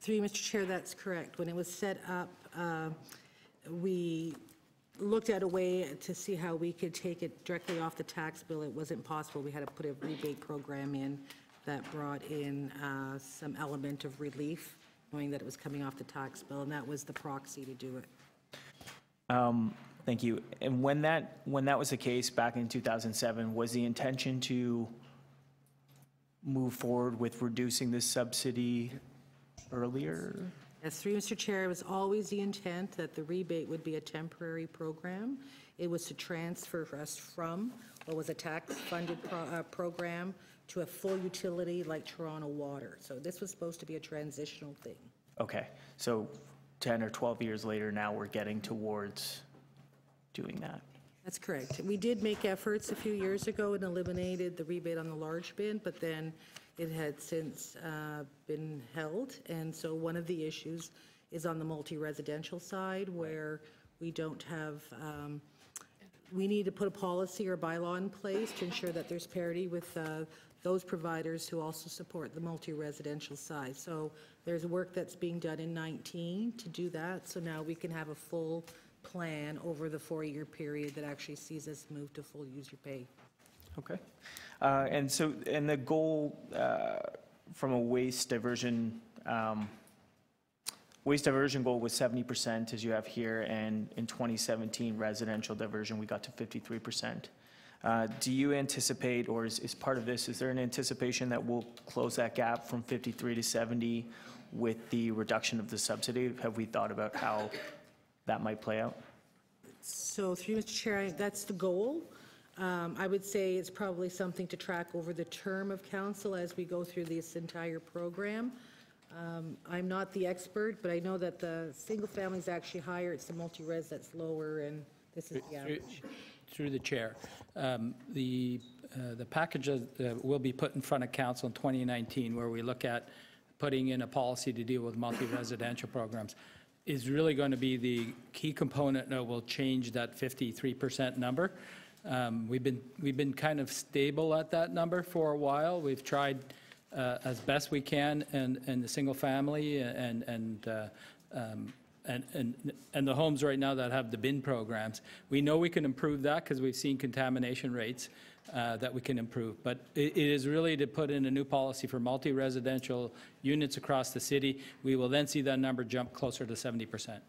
Through you, Mr. Chair, that's correct. When it was set up, we looked at a way to see how we could take it directly off the tax bill. It wasn't possible. We had to put a rebate program in that brought in some element of relief, knowing that it was coming off the tax bill, and that was the proxy to do it. Thank you. And when that was the case back in 2007, was the intention to move forward with reducing this subsidy earlier? Yes, through Mr. Chair, it was always the intent that the rebate would be a temporary program. It was to transfer us from what was a tax-funded program to a full utility like Toronto Water. So this was supposed to be a transitional thing. Okay, so 10 or 12 years later, now we're getting towards doing that. That's correct. We did make efforts a few years ago and eliminated the rebate on the large bin, but then it had since been held. And so one of the issues is on the multi-residential side, where we don't have, we need to put a policy or bylaw in place to ensure that there's parity with those providers who also support the multi-residential side. So there's work that's being done in 19 to do that. So now we can have a full plan over the 4-year period that actually sees us move to full user pay. Okay. And the goal from a waste diversion goal was 70%, as you have here, and in 2017, residential diversion, we got to 53%. Do you anticipate, or is part of this, is there an anticipation that we'll close that gap from 53 to 70 with the reduction of the subsidy? Have we thought about how that might play out? So through Mr. Chair, that's the goal. I would say it's probably something to track over the term of council as we go through this entire program. I'm not the expert, but I know that the single family is actually higher. It's the multi-res that's lower, and this is the average. Through the chair, the the package that will be put in front of council in 2019, where we look at putting in a policy to deal with multi-residential programs, is really going to be the key component that will change that 53% number. We've been kind of stable at that number for a while. We've tried as best we can, and the single family and the homes right now that have the bin programs. We know we can improve that because we've seen contamination rates that we can improve. But it is really to put in a new policy for multi-residential units across the city. We will then see that number jump closer to 70%.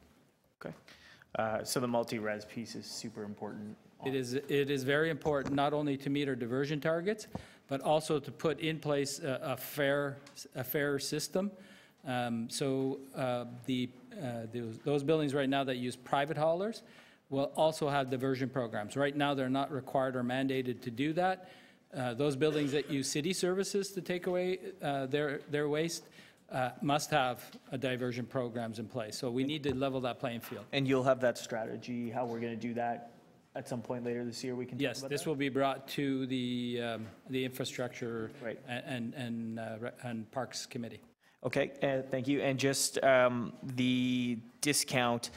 Okay. So the multi-res piece is super important. It is very important, not only to meet our diversion targets, but also to put in place a fair system. Those buildings right now that use private haulers will also have diversion programs. Right now, they're not required or mandated to do that. Those buildings that use city services to take away their waste must have a diversion programs in place. So we need to level that playing field. And you'll have that strategy, how we're going to do that at some point later this year? We can Yes, this will be brought to the infrastructure right. and Parks Committee. Okay, thank you. And just the discount,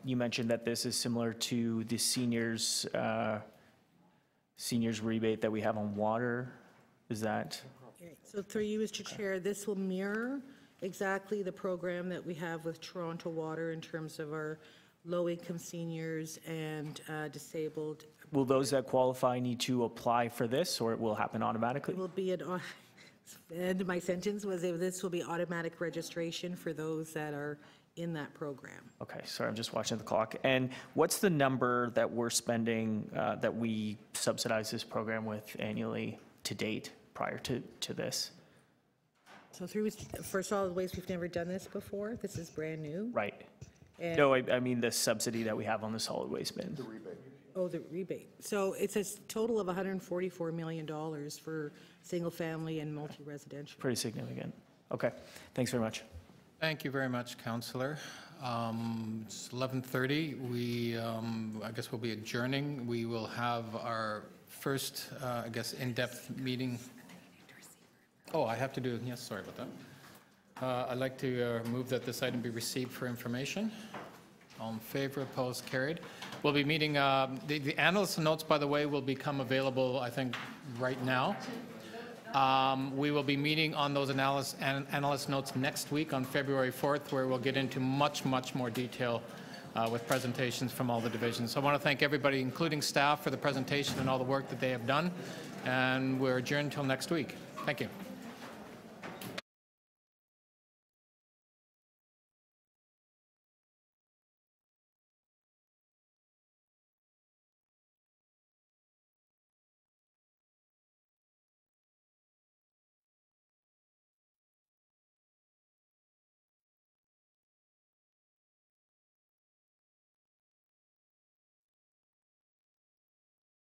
you mentioned that this is similar to the seniors rebate that we have on water. Is that? Okay, so through you, Mr. Chair, this will mirror exactly the program that we have with Toronto Water in terms of our low-income seniors and disabled. Will those that qualify need to apply for this, or it will happen automatically? It will be the end of my sentence was this will be automatic registration for those that are in that program. Okay, sorry, I'm just watching the clock. And what's the number that we're spending, that we subsidize this program with annually to date prior to this? So for solid waste, we've never done this before. This is brand new. Right. And No, I mean the subsidy that we have on the solid waste bin. The rebate. Oh, the rebate. So it's a total of $144 million for single-family and multi-residential. Pretty significant. Okay, thanks very much. Thank you very much, Councillor. It's 11:30. I guess we'll be adjourning. We will have our first, I guess, in-depth meeting. Oh, I have to do, yes, sorry about that. I'd like to move that this item be received for information. All in favor, opposed, carried. We'll be meeting, the analyst notes, by the way, will become available, I think, right now. We will be meeting on those analyst notes next week on February 4th, where we'll get into much, much more detail with presentations from all the divisions. So I want to thank everybody, including staff, for the presentation and all the work that they have done. And we're adjourned until next week. Thank you.